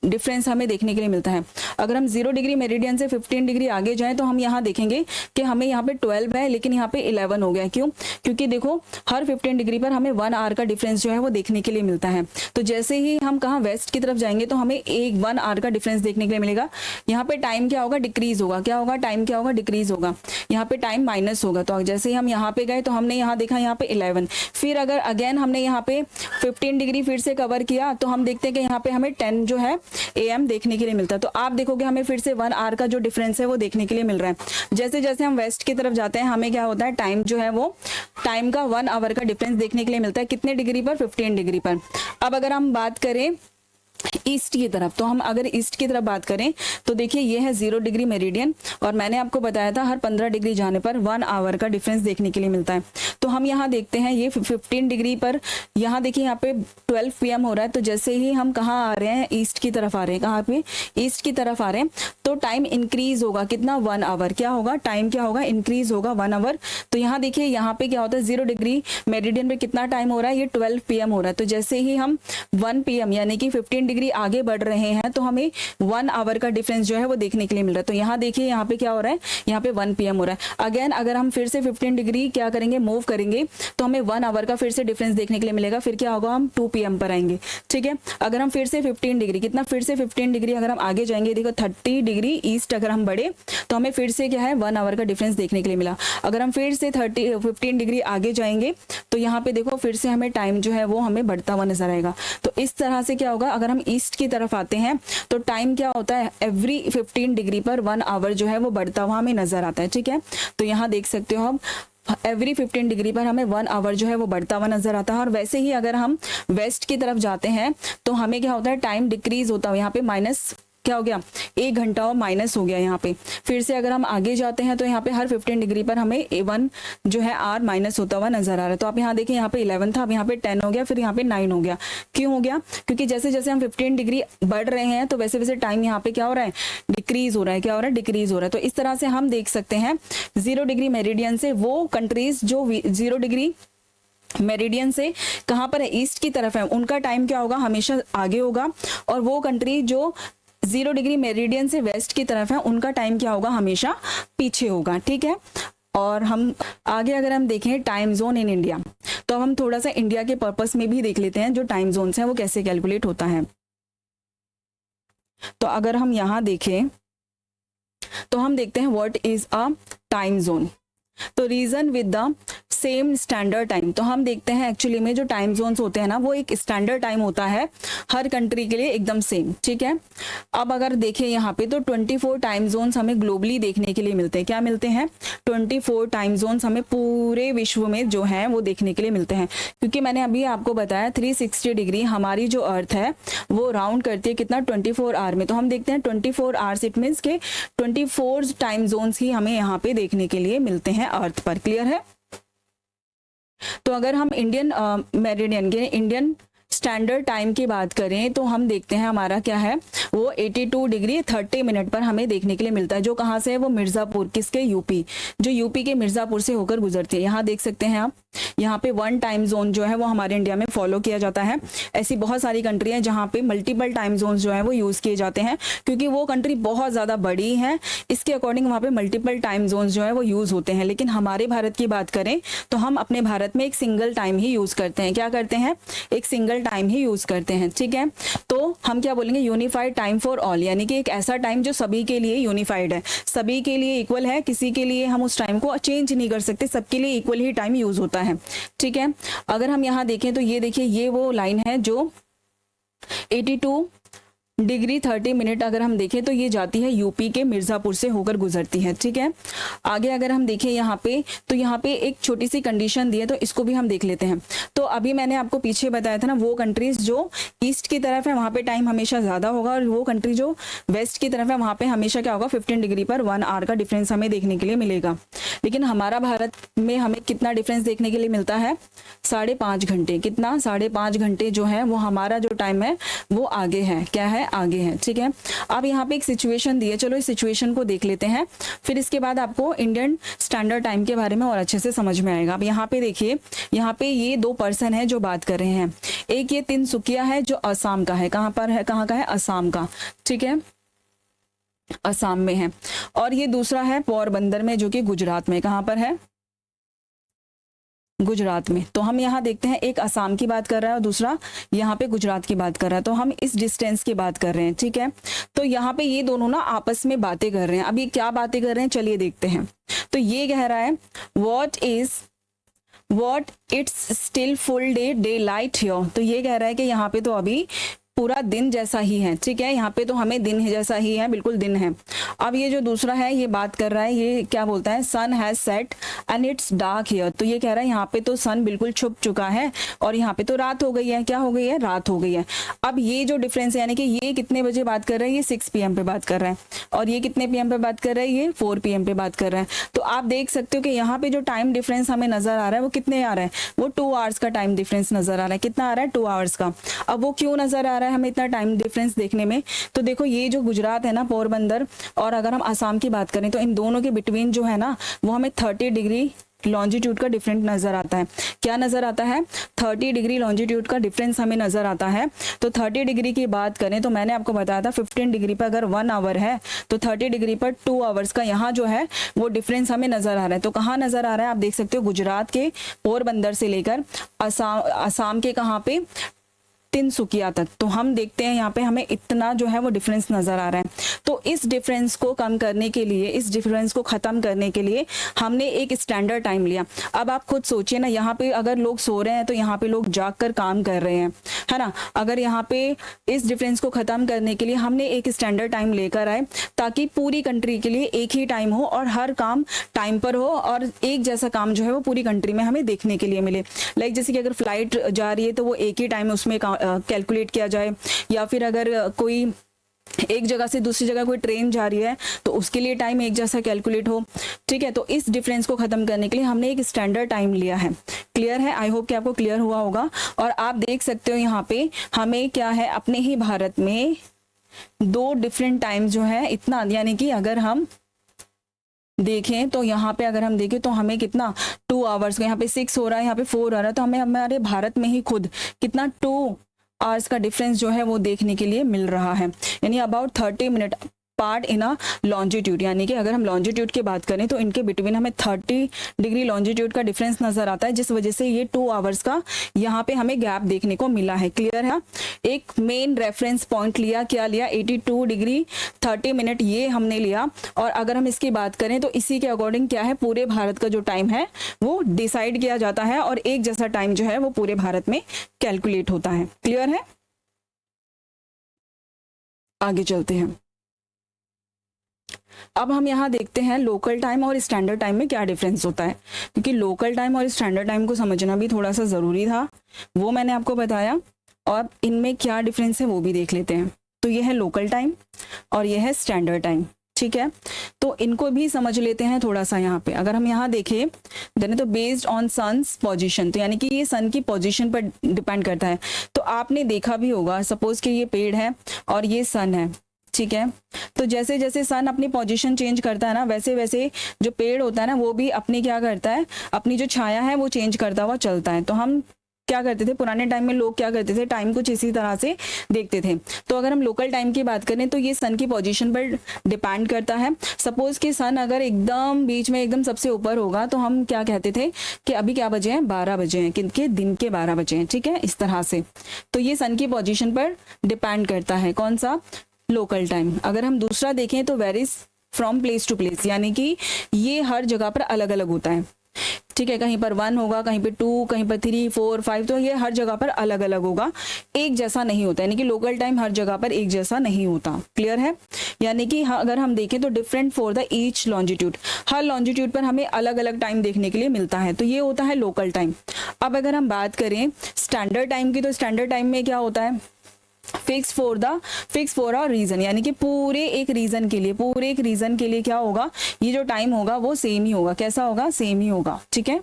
डिफरेंस हमें देखने के लिए मिलता है। अगर हम 0 डिग्री मेरिडियन से 15 डिग्री आगे जाएं तो हम यहाँ देखेंगे कि हमें यहाँ पे 12 है लेकिन यहाँ पे 11 हो गया। क्यों, क्योंकि देखो हर 15 डिग्री पर हमें 1 आवर का डिफरेंस जो है वो देखने के लिए मिलता है। तो जैसे ही हम कहाँ, वेस्ट की तरफ जाएंगे तो हमें 1 आवर का डिफरेंस देखने के लिए मिलेगा। यहाँ पे टाइम क्या होगा, डिक्रीज होगा। क्या होगा, टाइम क्या होगा, डिक्रीज होगा। यहाँ पे टाइम माइनस होगा। तो जैसे ही हम यहाँ पे गए तो हमने यहाँ देखा यहाँ पे 11। फिर अगर अगेन हमने यहाँ पे 15 डिग्री फिर से कवर किया तो हम देखते हैं कि यहाँ पे हमें 10 जो है AM देखने के लिए मिलता है। तो आप देखोगे हमें फिर से 1 आवर का जो डिफरेंस है वो देखने के लिए मिल रहा है। जैसे जैसे हम वेस्ट की तरफ जाते हैं हमें क्या होता है, टाइम जो है वो टाइम का 1 आवर का डिफरेंस देखने के लिए मिलता है। कितने डिग्री पर? 15 डिग्री पर। अब अगर हम बात करें ईस्ट की तरफ, तो हम अगर ईस्ट की तरफ बात करें तो देखिए ये है 0 डिग्री मेरिडियन, और मैंने आपको बताया था हर 15 डिग्री जाने पर 1 आवर का डिफरेंस देखने के लिए मिलता है। तो हम यहाँ देखते हैं ये 15 डिग्री पर, यहाँ देखिए यहाँ पे 12 PM हो रहा है। तो जैसे ही हम कहाँ आ रहे हैं, ईस्ट की तरफ आ रहे हैं, कहाँ पे? ईस्ट की तरफ आ रहे हैं, तो टाइम इंक्रीज होगा कितना? 1 आवर। क्या होगा? टाइम क्या होगा? इंक्रीज होगा 1 आवर। तो यहाँ देखिए यहाँ पे क्या होता है, 0 डिग्री मेरिडियन पे कितना टाइम हो रहा है? ये 12 PM हो रहा है। तो जैसे ही हम 1 PM यानी कि 15 डिग्री आगे बढ़ रहे हैं तो हमें 1 आवर का डिफरेंस जो है वो देखने के लिए मिल रहा है। तो यहाँ देखिए यहाँ पे क्या हो रहा है, यहाँ पे 1 PM हो रहा है। अगेन अगर हम फिर से 15 डिग्री क्या करेंगे, मूव करेंगे, तो हमें 1 आवर का फिर से डिफरेंस देखने के लिए मिलेगा। फिर क्या होगा, हम 2 PM पर आएंगे। ठीक है, अगर हम फिर से 15 डिग्री, कितना? फिर से 15 डिग्री अगर हम आगे जाएंगे, देखो 30 डिग्री ईस्ट अगर हम बढ़े तो हमें फिर से क्या है, 1 आवर का डिफरेंस देखने के लिए मिला। अगर हम फिर से 15 डिग्री आगे जाएंगे तो यहाँ पे देखो फिर से हमें टाइम जो है वो हमें बढ़ता हुआ नजर आएगा। तो इस तरह से क्या होगा, अगर हम ईस्ट की तरफ आते हैं तो टाइम क्या होता है, एवरी 15 डिग्री पर 1 आवर जो है वो बढ़ता हुआ हमें नजर आता है। ठीक है, तो यहाँ देख सकते हो हम एवरी 15 डिग्री पर हमें 1 आवर जो है वो बढ़ता हुआ नजर आता है। और वैसे ही अगर हम वेस्ट की तरफ जाते हैं तो हमें क्या होता है, टाइम डिक्रीज होता है। यहाँ पे माइनस क्या हो गया, 1 घंटा और माइनस हो गया यहाँ पे। फिर से अगर हम आगे जाते हैं तो यहाँ पे हर 15 डिग्री पर हमें 1 जो है आर माइनस होता हुआ नजर आ रहा है। तो आप यहाँ देखें, यहाँ पे 11 था, अब यहाँ पे 10 हो गया, फिर यहाँ पे 9 हो गया। क्यों हो गया? क्योंकि जैसे जैसे हम 15 डिग्री बढ़ रहे हैं तो वैसे वैसे टाइम यहाँ पे क्या हो रहा है, डिक्रीज हो रहा है। क्या हो रहा है? डिक्रीज हो रहा है। तो इस तरह से हम देख सकते हैं 0 डिग्री मेरिडियन से वो कंट्रीज जो 0 डिग्री मेरिडियन से कहाँ पर है, ईस्ट की तरफ है, उनका टाइम क्या होगा, हमेशा आगे होगा। और वो कंट्री जो 0 डिग्री मेरिडियन से वेस्ट की तरफ है उनका टाइम क्या होगा, हमेशा पीछे होगा। ठीक है, और हम आगे अगर हम देखें टाइम जोन इन इंडिया, तो हम थोड़ा सा इंडिया के पर्पस में भी देख लेते हैं जो टाइम जोन्स हैं वो कैसे कैलकुलेट होता है। तो अगर हम यहाँ देखें तो हम देखते हैं what is a time zone. तो region with the same standard time, तो हम देखते हैं एक्चुअली में जो टाइम जोन्स होते हैं ना वो एक स्टैंडर्ड टाइम होता है हर कंट्री के लिए एकदम सेम। ठीक है, अब अगर देखें यहाँ पे तो 24 टाइम जोन्स हमें ग्लोबली देखने के लिए मिलते हैं। क्या मिलते हैं? 24 टाइम जोन्स हमें पूरे विश्व में जो है वो देखने के लिए मिलते हैं। क्योंकि मैंने अभी आपको बताया 360 डिग्री हमारी जो अर्थ है वो राउंड करती है कितना, 24 आवर में। तो हम देखते हैं 24 आवर्स, इट मीन्स के 24 टाइम जोन्स ही हमें यहाँ पे देखने के लिए मिलते हैं अर्थ पर। क्लियर है? तो अगर हम इंडियन मेरिडियन के इंडियन स्टैंडर्ड टाइम की बात करें तो हम देखते हैं हमारा क्या है, वो 82 डिग्री 30 मिनट पर हमें देखने के लिए मिलता है। जो कहाँ से है, वो मिर्जापुर, किसके? यूपी, जो यूपी के मिर्जापुर से होकर गुजरती है। यहाँ देख सकते हैं आप, यहाँ पे 1 टाइम जोन जो है वो हमारे इंडिया में फॉलो किया जाता है। ऐसी बहुत सारी कंट्री हैं जहाँ पे मल्टीपल टाइम जोन जो है वो यूज किए जाते हैं, क्योंकि वो कंट्री बहुत ज्यादा बड़ी है, इसके अकॉर्डिंग वहाँ पे मल्टीपल टाइम जोन जो है वो यूज होते हैं। लेकिन हमारे भारत की बात करें तो हम अपने भारत में एक सिंगल टाइम ही यूज करते हैं। क्या करते हैं? एक सिंगल टाइम ही यूज करते हैं। ठीक है, तो हम क्या बोलेंगे, यूनिफाइड टाइम फॉर ऑल, यानी कि एक ऐसा टाइम जो सभी के लिए यूनिफाइड है, सभी के लिए इक्वल है, किसी के लिए हम उस टाइम को चेंज नहीं कर सकते, सबके लिए इक्वल ही टाइम यूज होता है। ठीक है, अगर हम यहाँ देखें तो ये देखिए ये वो लाइन है जो 82 डिग्री 30 मिनट अगर हम देखें तो ये जाती है यूपी के मिर्जापुर से होकर गुजरती है। ठीक है, आगे अगर हम देखें यहाँ पे तो यहाँ पे एक छोटी सी कंडीशन दी है, तो इसको भी हम देख लेते हैं। तो अभी मैंने आपको पीछे बताया था ना, वो कंट्रीज जो ईस्ट की तरफ है वहाँ पे टाइम हमेशा ज्यादा होगा, और वो कंट्री जो वेस्ट की तरफ है वहाँ पे हमेशा क्या होगा, 15 डिग्री पर 1 आवर का डिफरेंस हमें देखने के लिए मिलेगा। लेकिन हमारा भारत में हमें कितना डिफरेंस देखने के लिए मिलता है, 5.5 घंटे। कितना? 5.5 घंटे जो है वो हमारा जो टाइम है वो आगे है। क्या है? आगे है। ठीक है, अब यहाँ पे एक सिचुएशन दी है, चलो इस सिचुएशन को देख लेते हैं, फिर इसके बाद आपको इंडियन स्टैंडर्ड टाइम के बारे में और अच्छे से समझ में आएगा। अब यहाँ पे देखिए, यहाँ पे ये 2 पर्सन है जो बात कर रहे हैं। एक ये तिनसुकिया है जो असम का है। कहाँ पर है? कहाँ का है? असम का। ठीक है, असम में है। और ये दूसरा है पोरबंदर में, जो कि गुजरात में। कहाँ पर है? गुजरात में। तो हम यहाँ देखते हैं एक असम की बात कर रहा है और दूसरा यहाँ पे गुजरात की बात कर रहा है। तो हम इस डिस्टेंस की बात कर रहे हैं। ठीक है, तो यहाँ पे ये दोनों ना आपस में बातें कर रहे हैं। अब ये क्या बातें कर रहे हैं, चलिए देखते हैं। तो ये कह रहा है what it's still full day light here. तो ये कह रहा है कि यहाँ पे तो अभी पूरा दिन जैसा ही है, ठीक है, यहाँ पे तो हमें दिन जैसा ही है, बिल्कुल दिन है। अब ये जो दूसरा है ये बात कर रहा है, ये क्या बोलता है, sun has set and it's dark here. तो ये कह रहा है यहाँ पे तो सन बिल्कुल छुप चुका है और यहाँ पे तो रात हो गई है। क्या हो गई है, रात हो गई है। अब ये जो डिफरेंस है, यानी कि ये कितने बजे बात कर रहे हैं, ये 6 PM पे बात कर रहा है, और ये कितने PM पे बात कर रहा है, ये 4 PM पे बात कर रहा है। तो आप देख सकते हो कि यहाँ पे जो टाइम डिफरेंस हमें नजर आ रहा है वो कितने आ रहा है, वो 2 आवर्स का टाइम डिफरेंस नजर आ रहा है। कितना आ रहा है, 2 आवर्स का। अब वो क्यों नजर आ रहा है हमें इतना टाइम डिफरेंस देखने में, तो देखो ये जो गुजरात है ना, पोरबंदर, और अगर हम आसाम की बात करें तो इन दोनों के बिटवीन जो है ना वो हमें 30 डिग्री लॉन्जिट्यूड का डिफरेंट नजर आता है। क्या नजर आता है, 30 डिग्री लॉन्जिट्यूड का डिफरेंस हमें नजर आता है। तो 30 डिग्री की बात करें तो मैंने आपको बताया था 15 डिग्री पर अगर 1 आवर है तो 30 डिग्री पर 2 आवर्स का यहाँ जो है वो डिफरेंस हमें नजर आ रहा है। तो कहाँ नजर आ रहा है, आप देख सकते हो गुजरात के पोरबंदर से लेकर असम के कहाँ पे, तिनसुकिया तक। तो हम देखते हैं यहाँ पे हमें इतना जो है वो डिफरेंस नजर आ रहा है। तो इस डिफरेंस को कम करने के लिए, इस डिफरेंस को खत्म करने के लिए हमने एक स्टैंडर्ड टाइम लिया। अब आप खुद सोचिए ना, यहाँ पे अगर लोग सो रहे हैं तो यहाँ पे लोग जाग कर काम कर रहे हैं, है ना। अगर यहाँ पे इस डिफरेंस को खत्म करने के लिए हमने एक स्टैंडर्ड टाइम लेकर आए ताकि पूरी कंट्री के लिए एक ही टाइम हो और हर काम टाइम पर हो और एक जैसा काम जो है वो पूरी कंट्री में हमें देखने के लिए मिले। लाइक जैसे कि अगर फ्लाइट जा रही है तो वो एक ही टाइम उसमें कैलकुलेट किया जाए, या फिर अगर कोई एक जगह से दूसरी जगह कोई ट्रेन जा रही है तो उसके लिए टाइम एक जैसा कैलकुलेट हो, ठीक है। तो इस डिफरेंस को खत्म करने के लिए हमने एक स्टैंडर्ड टाइम लिया है। क्लियर है, आई होप कि आपको क्लियर हुआ होगा। और आप देख सकते हो यहाँ पे हमें क्या है, अपने ही भारत में 2 डिफरेंट टाइम जो है इतना, यानी कि अगर हम देखें तो यहाँ पे अगर हम देखें तो हमें कितना 2 आवर्स का, यहाँ पे 6 हो रहा है, यहाँ पे 4 आ रहा है, तो हमें हमारे भारत में ही खुद कितना 2 आवर्स का डिफरेंस जो है वो देखने के लिए मिल रहा है, यानी about 30 minute part in a longitude. यानी कि अगर हम लॉन्जिट्यूड की बात करें तो इनके बिटवीन हमें 30 डिग्री लॉन्जिट्यूड का डिफरेंस नजर आता है, जिस वजह से ये 2 आवर्स का यहाँ पे हमें गैप देखने को मिला है। क्लियर है, एक मेन रेफरेंस पॉइंट लिया, क्या लिया, 82 डिग्री 30 मिनट ये हमने लिया। और अगर हम इसकी बात करें तो इसी के अकॉर्डिंग क्या है, पूरे भारत का जो टाइम है वो डिसाइड किया जाता है और एक जैसा टाइम जो है वो पूरे भारत में कैलकुलेट होता है। क्लियर है, आगे चलते हैं। अब हम यहाँ देखते हैं लोकल टाइम और स्टैंडर्ड टाइम में क्या डिफरेंस होता है, क्योंकि लोकल टाइम और स्टैंडर्ड टाइम को समझना भी थोड़ा सा ज़रूरी था, वो मैंने आपको बताया। और इनमें क्या डिफरेंस है वो भी देख लेते हैं। तो ये है लोकल टाइम और ये है स्टैंडर्ड टाइम, ठीक है। तो इनको भी समझ लेते हैं थोड़ा सा। यहाँ पे अगर हम यहाँ देखें देने तो बेस्ड ऑन सन्स पोजीशन, तो यानी कि ये सन की पोजीशन पर डिपेंड करता है। तो आपने देखा भी होगा, सपोज कि ये पेड़ है और ये सन है, ठीक है। तो जैसे जैसे सन अपनी पोजीशन चेंज करता है ना, वैसे वैसे जो पेड़ होता है ना वो भी अपनी क्या करता है, अपनी जो छाया है वो चेंज करता हुआ चलता है। तो हम क्या करते थे, पुराने टाइम में लोग क्या करते थे, टाइम कुछ इसी तरह से देखते थे। तो अगर हम लोकल टाइम की बात करें तो ये सन की पोजीशन पर डिपेंड करता है। सपोज कि सन अगर एकदम बीच में एकदम सबसे ऊपर होगा तो हम क्या कहते थे कि अभी क्या बजे हैं, 12 बजे हैं, किनके, दिन के 12 बजे हैं, ठीक है, इस तरह से। तो ये सन की पोजीशन पर डिपेंड करता है, कौन सा, लोकल टाइम। अगर हम दूसरा देखें तो varies from place to place, यानी कि ये हर जगह पर अलग अलग होता है, ठीक है। कहीं पर 1 होगा, कहीं पे 2, कहीं पर 3, 4, 5, तो ये हर जगह पर अलग अलग होगा, एक जैसा नहीं होता, यानी कि लोकल टाइम हर जगह पर एक जैसा नहीं होता। क्लियर है, यानी कि अगर हम देखें तो different for the each longitude, her longitude पर हमें अलग अलग टाइम देखने के लिए मिलता है, तो ये होता है लोकल टाइम। अब अगर हम बात करें स्टैंडर्ड टाइम की, तो स्टैंडर्ड टाइम में क्या होता है, फिक्स फॉर अ रीजन, यानी कि पूरे एक रीजन के लिए क्या होगा, ये जो टाइम होगा वो सेम ही होगा। कैसा होगा, सेम ही होगा, ठीक है।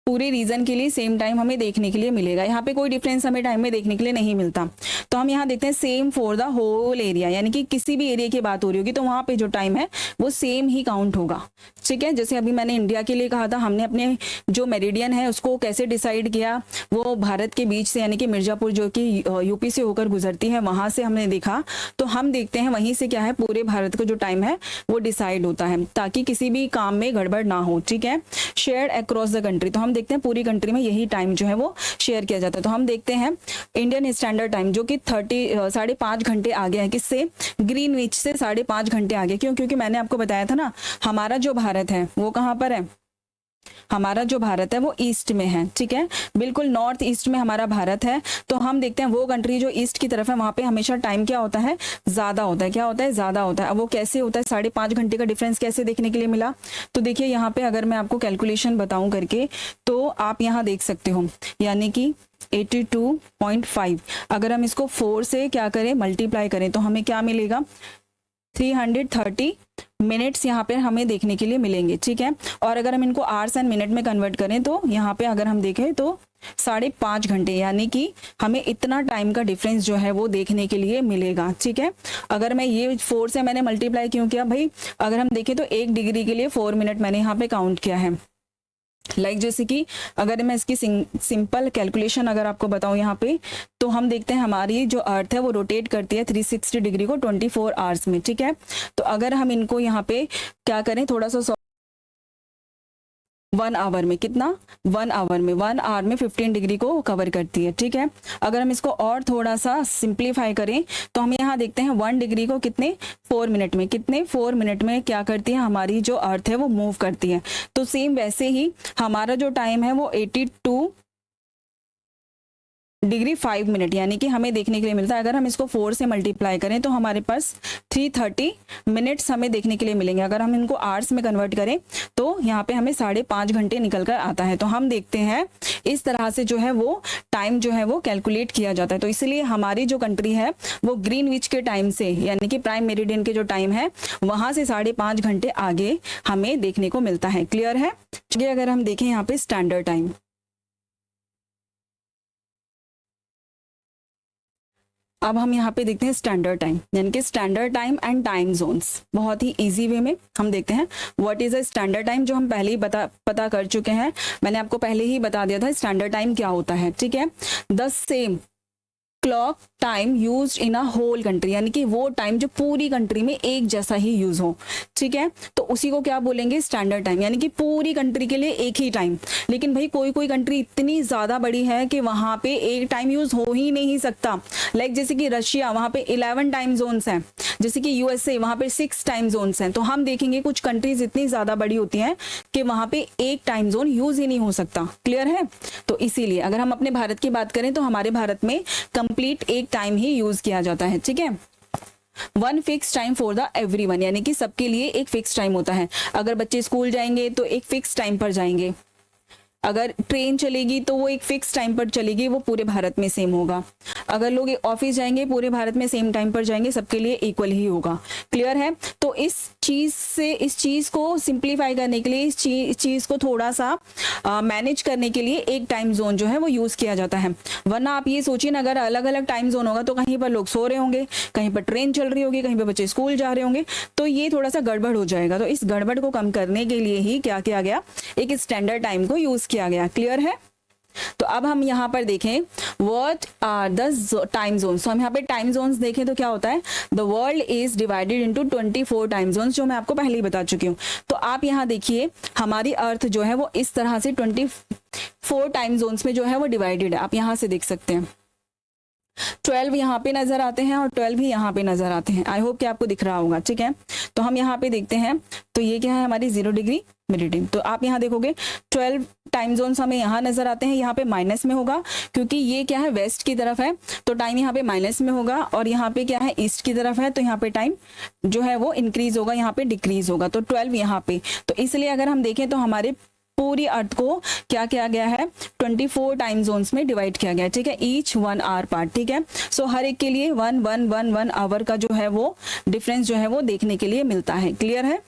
पूरे रीजन के लिए सेम टाइम हमें देखने के लिए मिलेगा, यहाँ पे कोई डिफरेंस हमें टाइम में देखने के लिए नहीं मिलता। तो हम यहाँ देखते हैं same for the whole area, यानी कि किसी भी एरिया की बात हो रही होगी तो वहाँ पे जो टाइम है वो सेम ही काउंट होगा, ठीक है। जैसे अभी मैंने इंडिया के लिए कहा था, हमने अपने जो मेरिडियन है उसको कैसे डिसाइड किया, वो भारत के बीच से, यानी कि मिर्जापुर जो कि यूपी से होकर गुजरती है, वहां से हमने देखा। तो हम देखते हैं वहीं से क्या है, पूरे भारत का जो टाइम है वो डिसाइड होता है, ताकि किसी भी काम में गड़बड़ ना हो, ठीक है। शेयर्ड अक्रॉस द कंट्री, तो हम देखते हैं पूरी कंट्री में यही टाइम जो है वो शेयर किया जाता है। तो हम देखते हैं इंडियन स्टैंडर्ड टाइम जो कि 5.5 घंटे आगे है, किससे, ग्रीनविच से 5.5 घंटे आगे। क्यों, क्योंकि मैंने आपको बताया था ना, हमारा जो भारत है वो कहाँ पर है, हमारा जो भारत है वो ईस्ट में है, ठीक है, बिल्कुल नॉर्थ ईस्ट में हमारा भारत है। तो हम देखते हैं वो कंट्री जो ईस्ट की तरफ है वहां पे हमेशा टाइम क्या होता है, ज्यादा होता है। क्या होता है, ज्यादा होता है। अब वो कैसे होता है, 5.5 घंटे का डिफरेंस कैसे देखने के लिए मिला? तो देखिए यहाँ पे अगर मैं आपको कैलकुलेशन बताऊं करके, तो आप यहाँ देख सकते हो, यानी कि 82.5 अगर हम इसको 4 से क्या करें, मल्टीप्लाई करें, तो हमें क्या मिलेगा, 330 मिनट्स यहाँ पे हमें देखने के लिए मिलेंगे, ठीक है। और अगर हम इनको आवर्स एंड मिनट में कन्वर्ट करें तो यहाँ पे अगर हम देखें तो 5.5 घंटे, यानी कि हमें इतना टाइम का डिफरेंस जो है वो देखने के लिए मिलेगा, ठीक है। अगर मैं ये 4 से मैंने मल्टीप्लाई क्यों किया भाई, अगर हम देखें तो 1 डिग्री के लिए 4 मिनट मैंने यहाँ पे काउंट किया है। जैसे कि अगर मैं इसकी सिंपल कैलकुलेशन अगर आपको बताऊं यहाँ पे, तो हम देखते हैं हमारी जो अर्थ है वो रोटेट करती है 360 डिग्री को 24 आवर्स में, ठीक है। तो अगर हम इनको यहाँ पे क्या करें, थोड़ा सा 1 आवर में, कितना, 1 आवर में 15 डिग्री को कवर करती है, ठीक है। अगर हम इसको और थोड़ा सा सिंप्लीफाई करें तो हम यहाँ देखते हैं 1 डिग्री को कितने, 4 मिनट में, कितने 4 मिनट में क्या करती है हमारी जो अर्थ है वो मूव करती है। तो सेम वैसे ही हमारा जो टाइम है वो 82 डिग्री 5 मिनट, यानी कि हमें देखने के लिए मिलता है। अगर हम इसको 4 से मल्टीप्लाई करें तो हमारे पास 330 मिनट्स हमें देखने के लिए मिलेंगे। अगर हम इनको आवर्स में कन्वर्ट करें तो यहाँ पे हमें 5.5 घंटे निकल कर आता है। तो हम देखते हैं इस तरह से जो है वो टाइम जो है वो कैलकुलेट किया जाता है। तो इसलिए हमारी जो कंट्री है वो ग्रीनविच के टाइम से, यानी कि प्राइम मेरिडियन के जो टाइम है वहां से 5.5 घंटे आगे हमें देखने को मिलता है। क्लियर है? चलिए अगर हम देखें यहाँ पे स्टैंडर्ड टाइम, अब हम यहाँ पे देखते हैं स्टैंडर्ड टाइम, यानी कि standard time and time zones. बहुत ही इजी वे में हम देखते हैं what is a standard time, जो हम पहले ही पता कर चुके हैं। मैंने आपको पहले ही बता दिया था स्टैंडर्ड टाइम क्या होता है, ठीक है। The same clock time used in a whole country, यानी कि वो टाइम जो पूरी कंट्री में एक जैसा ही यूज हो, ठीक है। तो उसी को क्या बोलेंगे, स्टैंडर्ड टाइम, यानी कि पूरी कंट्री के लिए एक ही टाइम। लेकिन भाई कोई कोई कंट्री इतनी ज्यादा बड़ी है कि वहां पे एक टाइम यूज हो ही नहीं सकता। जैसे कि रशिया, वहां पे 11 टाइम जोन्स हैं। जैसे कि यूएसए, वहां पे 6 टाइम जोन्स हैं। तो हम देखेंगे कुछ कंट्रीज इतनी ज्यादा बड़ी होती हैं कि वहां पे एक टाइम जोन यूज ही नहीं हो सकता। क्लियर है? तो इसीलिए अगर हम अपने भारत की बात करें तो हमारे भारत में कंप्लीट एक टाइम ही यूज किया जाता है, ठीक है। 1 fix time for the everyone, यानी कि सबके लिए एक फिक्स टाइम होता है। अगर बच्चे स्कूल जाएंगे तो एक फिक्स टाइम पर जाएंगे, अगर ट्रेन चलेगी तो वो एक फिक्स टाइम पर चलेगी, वो पूरे भारत में सेम होगा। अगर लोग ऑफिस जाएंगे पूरे भारत में सेम टाइम पर जाएंगे, सबके लिए इक्वल ही होगा। क्लियर है? तो इस चीज को सिंप्लीफाई करने के लिए, इस चीज को थोड़ा सा मैनेज करने के लिए एक टाइम जोन जो है वो यूज किया जाता है। वरना आप ये सोचिए ना, अगर अलग अलग टाइम जोन होगा तो कहीं पर लोग सो रहे होंगे, कहीं पर ट्रेन चल रही होगी, कहीं पर बच्चे स्कूल जा रहे होंगे, तो ये थोड़ा सा गड़बड़ हो जाएगा। तो इस गड़बड़ को कम करने के लिए ही क्या किया गया, एक स्टैंडर्ड टाइम को यूज किया गया। क्लियर है? तो अब हम यहाँ पर देखें what are the time zones. तो हम यहाँ पे टाइम जोन्स देखें तो क्या होता है, the world is divided into 24 time zones, जो मैं आपको पहले ही बता चुकी हूँ। तो आप यहाँ देखिए हमारी अर्थ जो है वो इस तरह से 24 टाइम जोन्स में जो है वो डिवाइडेड है। आप यहाँ से देख सकते हैं 12 यहाँ पे नजर आते हैं और 12 भी यहाँ पे नजर आते हैं। आई होप कि आपको दिख रहा होगा, ठीक है। तो हम यहाँ पे देखते हैं तो ये क्या है, हमारी 0 डिग्री मेरिडियन। तो आप यहाँ देखोगे 12 टाइम जोन्स हमें यहाँ नजर आते हैं। यहाँ पे माइनस में होगा क्योंकि ये क्या है, वेस्ट की तरफ है, तो टाइम यहाँ पे माइनस में होगा। और यहाँ पे क्या है, ईस्ट की तरफ है, तो यहाँ पे टाइम जो है वो इंक्रीज होगा, यहाँ पे डिक्रीज होगा। तो 12 यहाँ पे, तो इसलिए अगर हम देखें तो हमारे पूरी अर्थ को क्या किया गया है, 24 टाइम जोन्स में डिवाइड किया गया है, ठीक है। ईच 1 आवर पार्ट, ठीक है। सो हर एक के लिए 1 आवर का जो है वो डिफरेंस जो है वो देखने के लिए मिलता है। क्लियर है?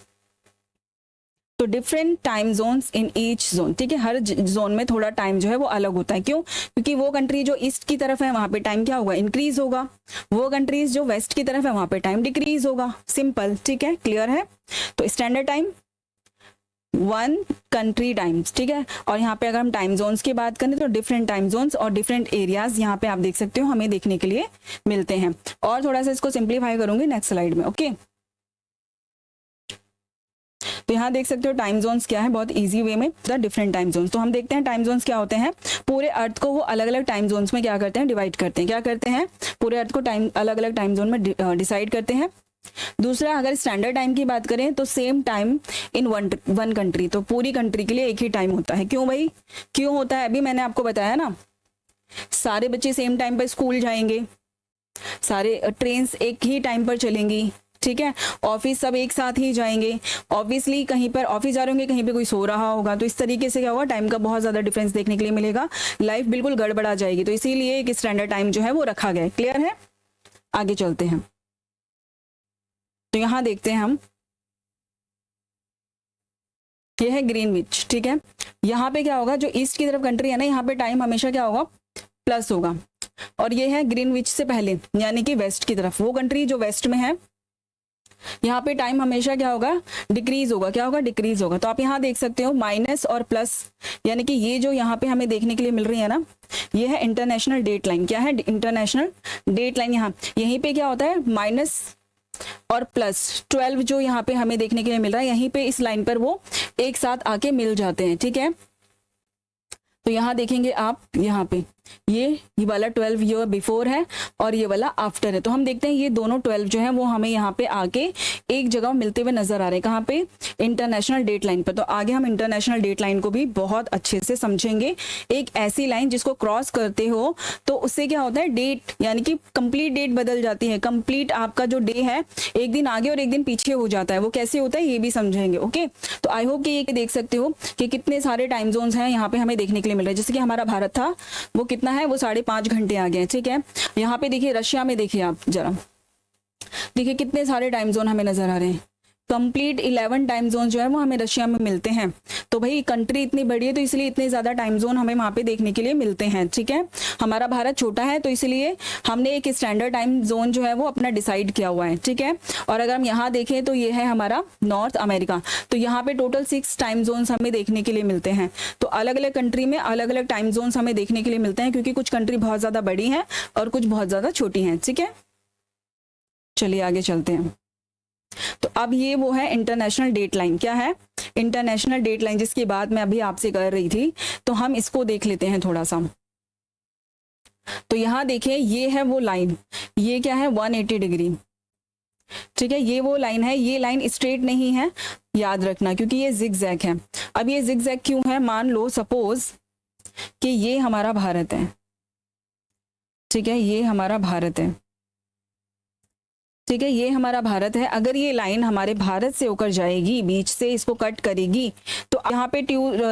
तो different time zones in each zone, ठीक है। हर जोन में थोड़ा टाइम जो है वो अलग होता है। क्यों? क्योंकि वो कंट्री जो ईस्ट की तरफ है वहां पे टाइम क्या होगा, इंक्रीज होगा। वो कंट्रीज जो वेस्ट की तरफ है वहां पे टाइम डिक्रीज होगा। सिंपल, ठीक है। क्लियर है? तो स्टैंडर्ड टाइम 1 कंट्री टाइम्स, ठीक है। और यहाँ पे अगर हम टाइम जोन्स की बात करें तो डिफरेंट टाइम जोन्स और डिफरेंट एरियाज यहाँ पे आप देख सकते हो हमें देखने के लिए मिलते हैं। और थोड़ा सा इसको सिंप्लीफाई करूंगी नेक्स्ट स्लाइड में, ओके। तो यहाँ देख सकते हो टाइम जोन्स क्या है, बहुत इजी वे में द डिफरेंट टाइम जोन्स। तो हम देखते हैं टाइम जोन्स क्या होते हैं। पूरे अर्थ को वो अलग अलग टाइम जोन्स में क्या करते हैं, डिवाइड करते हैं। क्या करते हैं, पूरे अर्थ को अलग अलग टाइम जोन में डिसाइड करते हैं, दूसरा, अगर स्टैंडर्ड टाइम की बात करें तो same time in one country, तो पूरी कंट्री के लिए एक ही टाइम होता है। क्यों भाई, क्यों होता है? अभी मैंने आपको बताया ना, सारे बच्चे सेम टाइम पर स्कूल जाएंगे, सारे ट्रेन्स एक ही टाइम पर चलेंगी, ठीक है, ऑफिस सब एक साथ ही जाएंगे, ऑब्वियसली कहीं पर ऑफिस जा रहे होंगे, कहीं पे कोई सो रहा होगा, तो इस तरीके से क्या होगा, टाइम का बहुत ज्यादा डिफरेंस देखने के लिए मिलेगा, लाइफ बिल्कुल गड़बड़ा जाएगी। तो इसीलिए एक स्टैंडर्ड टाइम जो है वो रखा गया है। क्लियर है? आगे चलते हैं। तो यहां देखते हैं हम, ये है ग्रीनविच, ठीक है। यहाँ पे क्या होगा, जो ईस्ट की तरफ कंट्री है ना, यहाँ पे टाइम हमेशा क्या होगा, प्लस होगा। और ये है ग्रीनविच से पहले, यानी कि वेस्ट की तरफ, वो कंट्री जो वेस्ट में है, यहाँ पे टाइम हमेशा क्या होगा, डिक्रीज होगा। क्या होगा, डिक्रीज होगा। तो आप यहाँ देख सकते हो माइनस और प्लस, यानी कि ये जो यहाँ पे हमें देखने के लिए मिल रही है ना, ये है इंटरनेशनल डेट लाइन। क्या है, इंटरनेशनल डेट लाइन। यहाँ यहीं पे क्या होता है, माइनस और प्लस 12 जो यहाँ पे हमें देखने के लिए मिल रहा है, यहीं पे इस लाइन पर वो एक साथ आके मिल जाते हैं, ठीक है। तो यहाँ देखेंगे आप, यहाँ पे ये वाला 12 ईयर बिफोर है और ये वाला आफ्टर है। तो हम देखते हैं ये दोनों 12 जो है वो हमें यहाँ पे आके एक जगह मिलते हुए नजर आ रहे हैं। कहाँ पे, इंटरनेशनल डेट लाइन पर। तो आगे हम इंटरनेशनल डेट लाइन को भी बहुत अच्छे से समझेंगे। एक ऐसी लाइन जिसको क्रॉस करते हो तो उससे क्या होता है, डेट यानी कि कंप्लीट डेट बदल जाती है। कंप्लीट आपका जो डे है एक दिन आगे और एक दिन पीछे हो जाता है। वो कैसे होता है ये भी समझेंगे। ओके, तो आई होप कि ये देख सकते हो कि कितने सारे टाइम जोन्स हैं यहाँ पे हमें देखने के लिए मिल रहे हैं। जैसे कि हमारा भारत था वो कितना है, वो 5.5 घंटे आ गए, ठीक है। यहाँ पे देखिए, रशिया में देखिए आप जरा, देखिए कितने सारे टाइम जोन हमें नजर आ रहे हैं। कंप्लीट 11 टाइम जोन जो है वो हमें रशिया में मिलते हैं। तो भाई कंट्री इतनी बड़ी है तो इसलिए इतने ज्यादा टाइम जोन हमें वहां पे देखने के लिए मिलते हैं, ठीक है। हमारा भारत छोटा है तो इसलिए हमने एक स्टैंडर्ड टाइम जोन जो है वो अपना डिसाइड किया हुआ है, ठीक है। और अगर हम यहाँ देखें तो ये है हमारा नॉर्थ अमेरिका। तो यहाँ पे टोटल 6 टाइम जोन हमें देखने के लिए मिलते हैं। तो अलग अलग कंट्री में अलग अलग टाइम जोन हमें देखने के लिए मिलते हैं, क्योंकि कुछ कंट्री बहुत ज्यादा बड़ी है और कुछ बहुत ज्यादा छोटी है, ठीक है। चलिए आगे चलते हैं। तो अब ये वो है इंटरनेशनल डेट लाइन। क्या है, इंटरनेशनल डेट लाइन, जिसकी बात मैं अभी आपसे कर रही थी। तो हम इसको देख लेते हैं थोड़ा सा। तो यहां देखिए, ये है वो लाइन, ये क्या है, 180 डिग्री, ठीक है। ये वो लाइन है, ये लाइन स्ट्रेट नहीं है, याद रखना, क्योंकि ये जिगजैग है। अब ये जिगजैग क्यों है, मान लो सपोज कि ये हमारा भारत है, ठीक है, ये हमारा भारत है, ठीक है, ये हमारा भारत है। अगर ये लाइन हमारे भारत से होकर जाएगी, बीच से इसको कट करेगी, तो यहाँ पे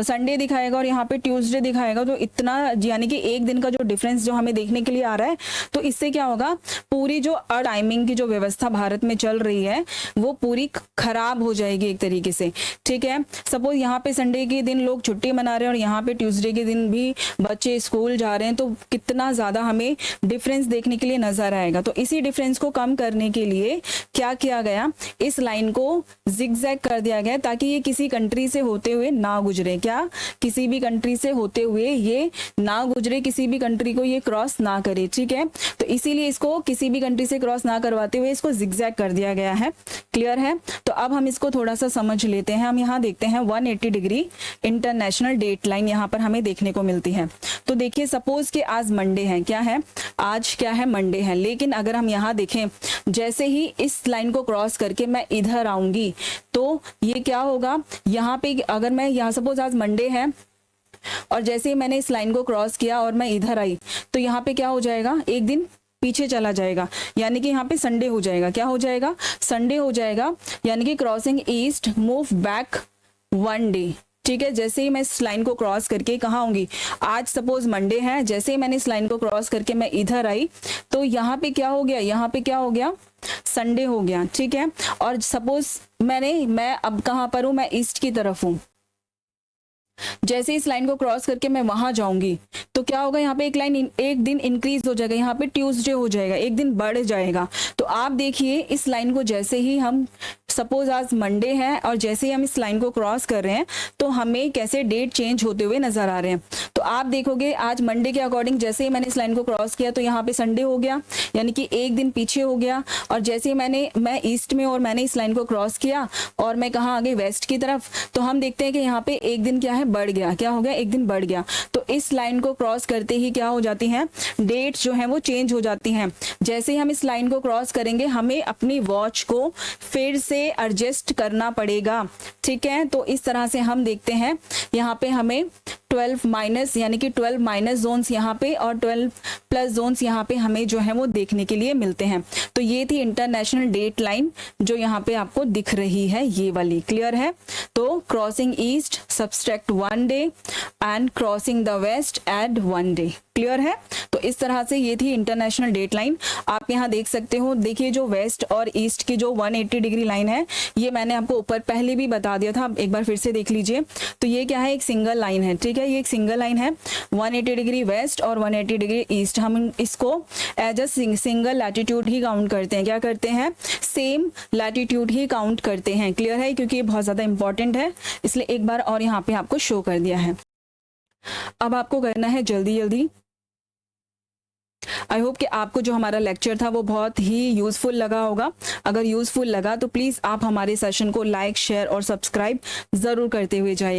संडे दिखाएगा और यहाँ पे ट्यूसडे दिखाएगा। तो इतना, यानी कि एक दिन का जो डिफरेंस जो हमें देखने के लिए आ रहा है, तो इससे क्या होगा, पूरी जो टाइमिंग की जो व्यवस्था भारत में चल रही है वो पूरी खराब हो जाएगी एक तरीके से, ठीक है। सपोज यहाँ पे संडे के दिन लोग छुट्टी मना रहे हैं और यहाँ पे ट्यूसडे के दिन भी बच्चे स्कूल जा रहे हैं, तो कितना ज्यादा हमें डिफरेंस देखने के लिए नजर आएगा। तो इसी डिफरेंस को कम करने के लिए क्या किया गया, इस लाइन को जिगजैग कर दिया गया ताकि ये किसी कंट्री से होते हुए ना गुजरे। क्या, किसी भी कंट्री से होते हुए ये ना गुजरे, किसी भी कंट्री को ये क्रॉस ना करे, ठीक है। तो इसीलिए इसको किसी भी कंट्री से क्रॉस ना करवाते हुए इसको जिगजैग कर दिया गया है। क्लियर है? तो अब हम इसको थोड़ा सा समझ लेते हैं। हम यहाँ देखते हैं 180 डिग्री इंटरनेशनल डेट लाइन यहाँ पर हमें देखने को मिलती है। तो देखिए, सपोज कि आज मंडे है, क्या है, आज क्या है, मंडे है। लेकिन अगर हम यहाँ देखें, जैसे ही इस लाइन को क्रॉस करके मैं इधर आऊंगी तो ये क्या होगा, यहाँ पे अगर मैं यहाँ सपोज आज मंडे है और जैसे ही मैंने इस लाइन को क्रॉस किया और मैं इधर आई, तो यहाँ पे क्या हो जाएगा, एक दिन पीछे चला जाएगा, यानी कि यहाँ पे संडे हो जाएगा। क्या हो जाएगा, संडे हो जाएगा, यानी कि crossing east move back 1 day, ठीक है। जैसे ही मैं इस लाइन को क्रॉस करके कहाँ आऊंगी, आज सपोज मंडे है, जैसे ही मैंने इस लाइन को क्रॉस करके मैं इधर आई तो यहाँ पे क्या हो गया, यहाँ पे क्या हो गया, संडे हो गया, ठीक है। और सपोज मैं अब कहाँ पर हूं, मैं ईस्ट की तरफ हूं, जैसे इस लाइन को क्रॉस करके मैं वहां जाऊंगी तो क्या होगा, यहाँ पे एक लाइन एक दिन इंक्रीज हो जाएगा, यहाँ पे ट्यूसडे हो जाएगा, एक दिन बढ़ जाएगा। तो आप देखिए, इस लाइन को जैसे ही हम सपोज आज मंडे है और जैसे ही हम इस लाइन को क्रॉस कर रहे हैं तो हमें कैसे डेट चेंज होते हुए नजर आ रहे हैं। तो आप देखोगे आज मंडे के अकॉर्डिंग जैसे ही मैंने इस लाइन को क्रॉस किया तो यहाँ पे संडे हो गया, यानी कि एक दिन पीछे हो गया। और जैसे ही मैं ईस्ट में और मैंने इस लाइन को क्रॉस किया और मैं कहाँ आ गई, वेस्ट की तरफ, तो हम देखते हैं कि यहाँ पे एक दिन क्या है, बढ़ गया। क्या हो गया, एक दिन बढ़ गया। तो इस लाइन को क्रॉस करते ही क्या हो जाती हैं, डेट्स जो हैं वो चेंज हो जाती हैं। जैसे ही हम इस लाइन को क्रॉस करेंगे हमें अपनी वॉच को फिर से एडजस्ट करना पड़ेगा, ठीक है। तो इस तरह से हम देखते हैं यहाँ पे हमें 12 माइनस यानी कि 12 माइनस जोन्स यहाँ पे और 12 प्लस जोन्स यहाँ पे हमें जो है वो देखने के लिए मिलते हैं। तो ये थी इंटरनेशनल डेट लाइन जो यहाँ पे आपको दिख रही है, ये वाली। क्लियर है। तो crossing east subtract 1 day and crossing the west add 1 day. Clear है। तो इस तरह से ये थी इंटरनेशनल डेट लाइन। आप यहाँ देख सकते हो, देखिए जो वेस्ट और ईस्ट की जो 180 डिग्री लाइन है, ये मैंने आपको ऊपर पहले भी बता दिया था, आप एक बार फिर से देख लीजिए। तो ये क्या है, एक सिंगल लाइन है, ठीक है। ये एक सिंगल लाइन है, 180 डिग्री वेस्ट और 180 डिग्री ईस्ट। हम इसको एज अ सिंगल लैटिट्यूड ही काउंट करते हैं। क्या करते हैं, सेम लैटिट्यूड ही काउंट करते हैं। क्लियर है, क्योंकि ये बहुत ज्यादा इंपॉर्टेंट है, इसलिए एक बार और यहाँ पे आपको शो कर दिया है। अब आपको करना है जल्दी जल्दी। आई होप कि आपको जो हमारा लेक्चर था वो बहुत ही यूजफुल लगा होगा। अगर यूजफुल लगा तो प्लीज आप हमारे सेशन को लाइक, शेयर और सब्सक्राइब जरूर करते हुए जाइए।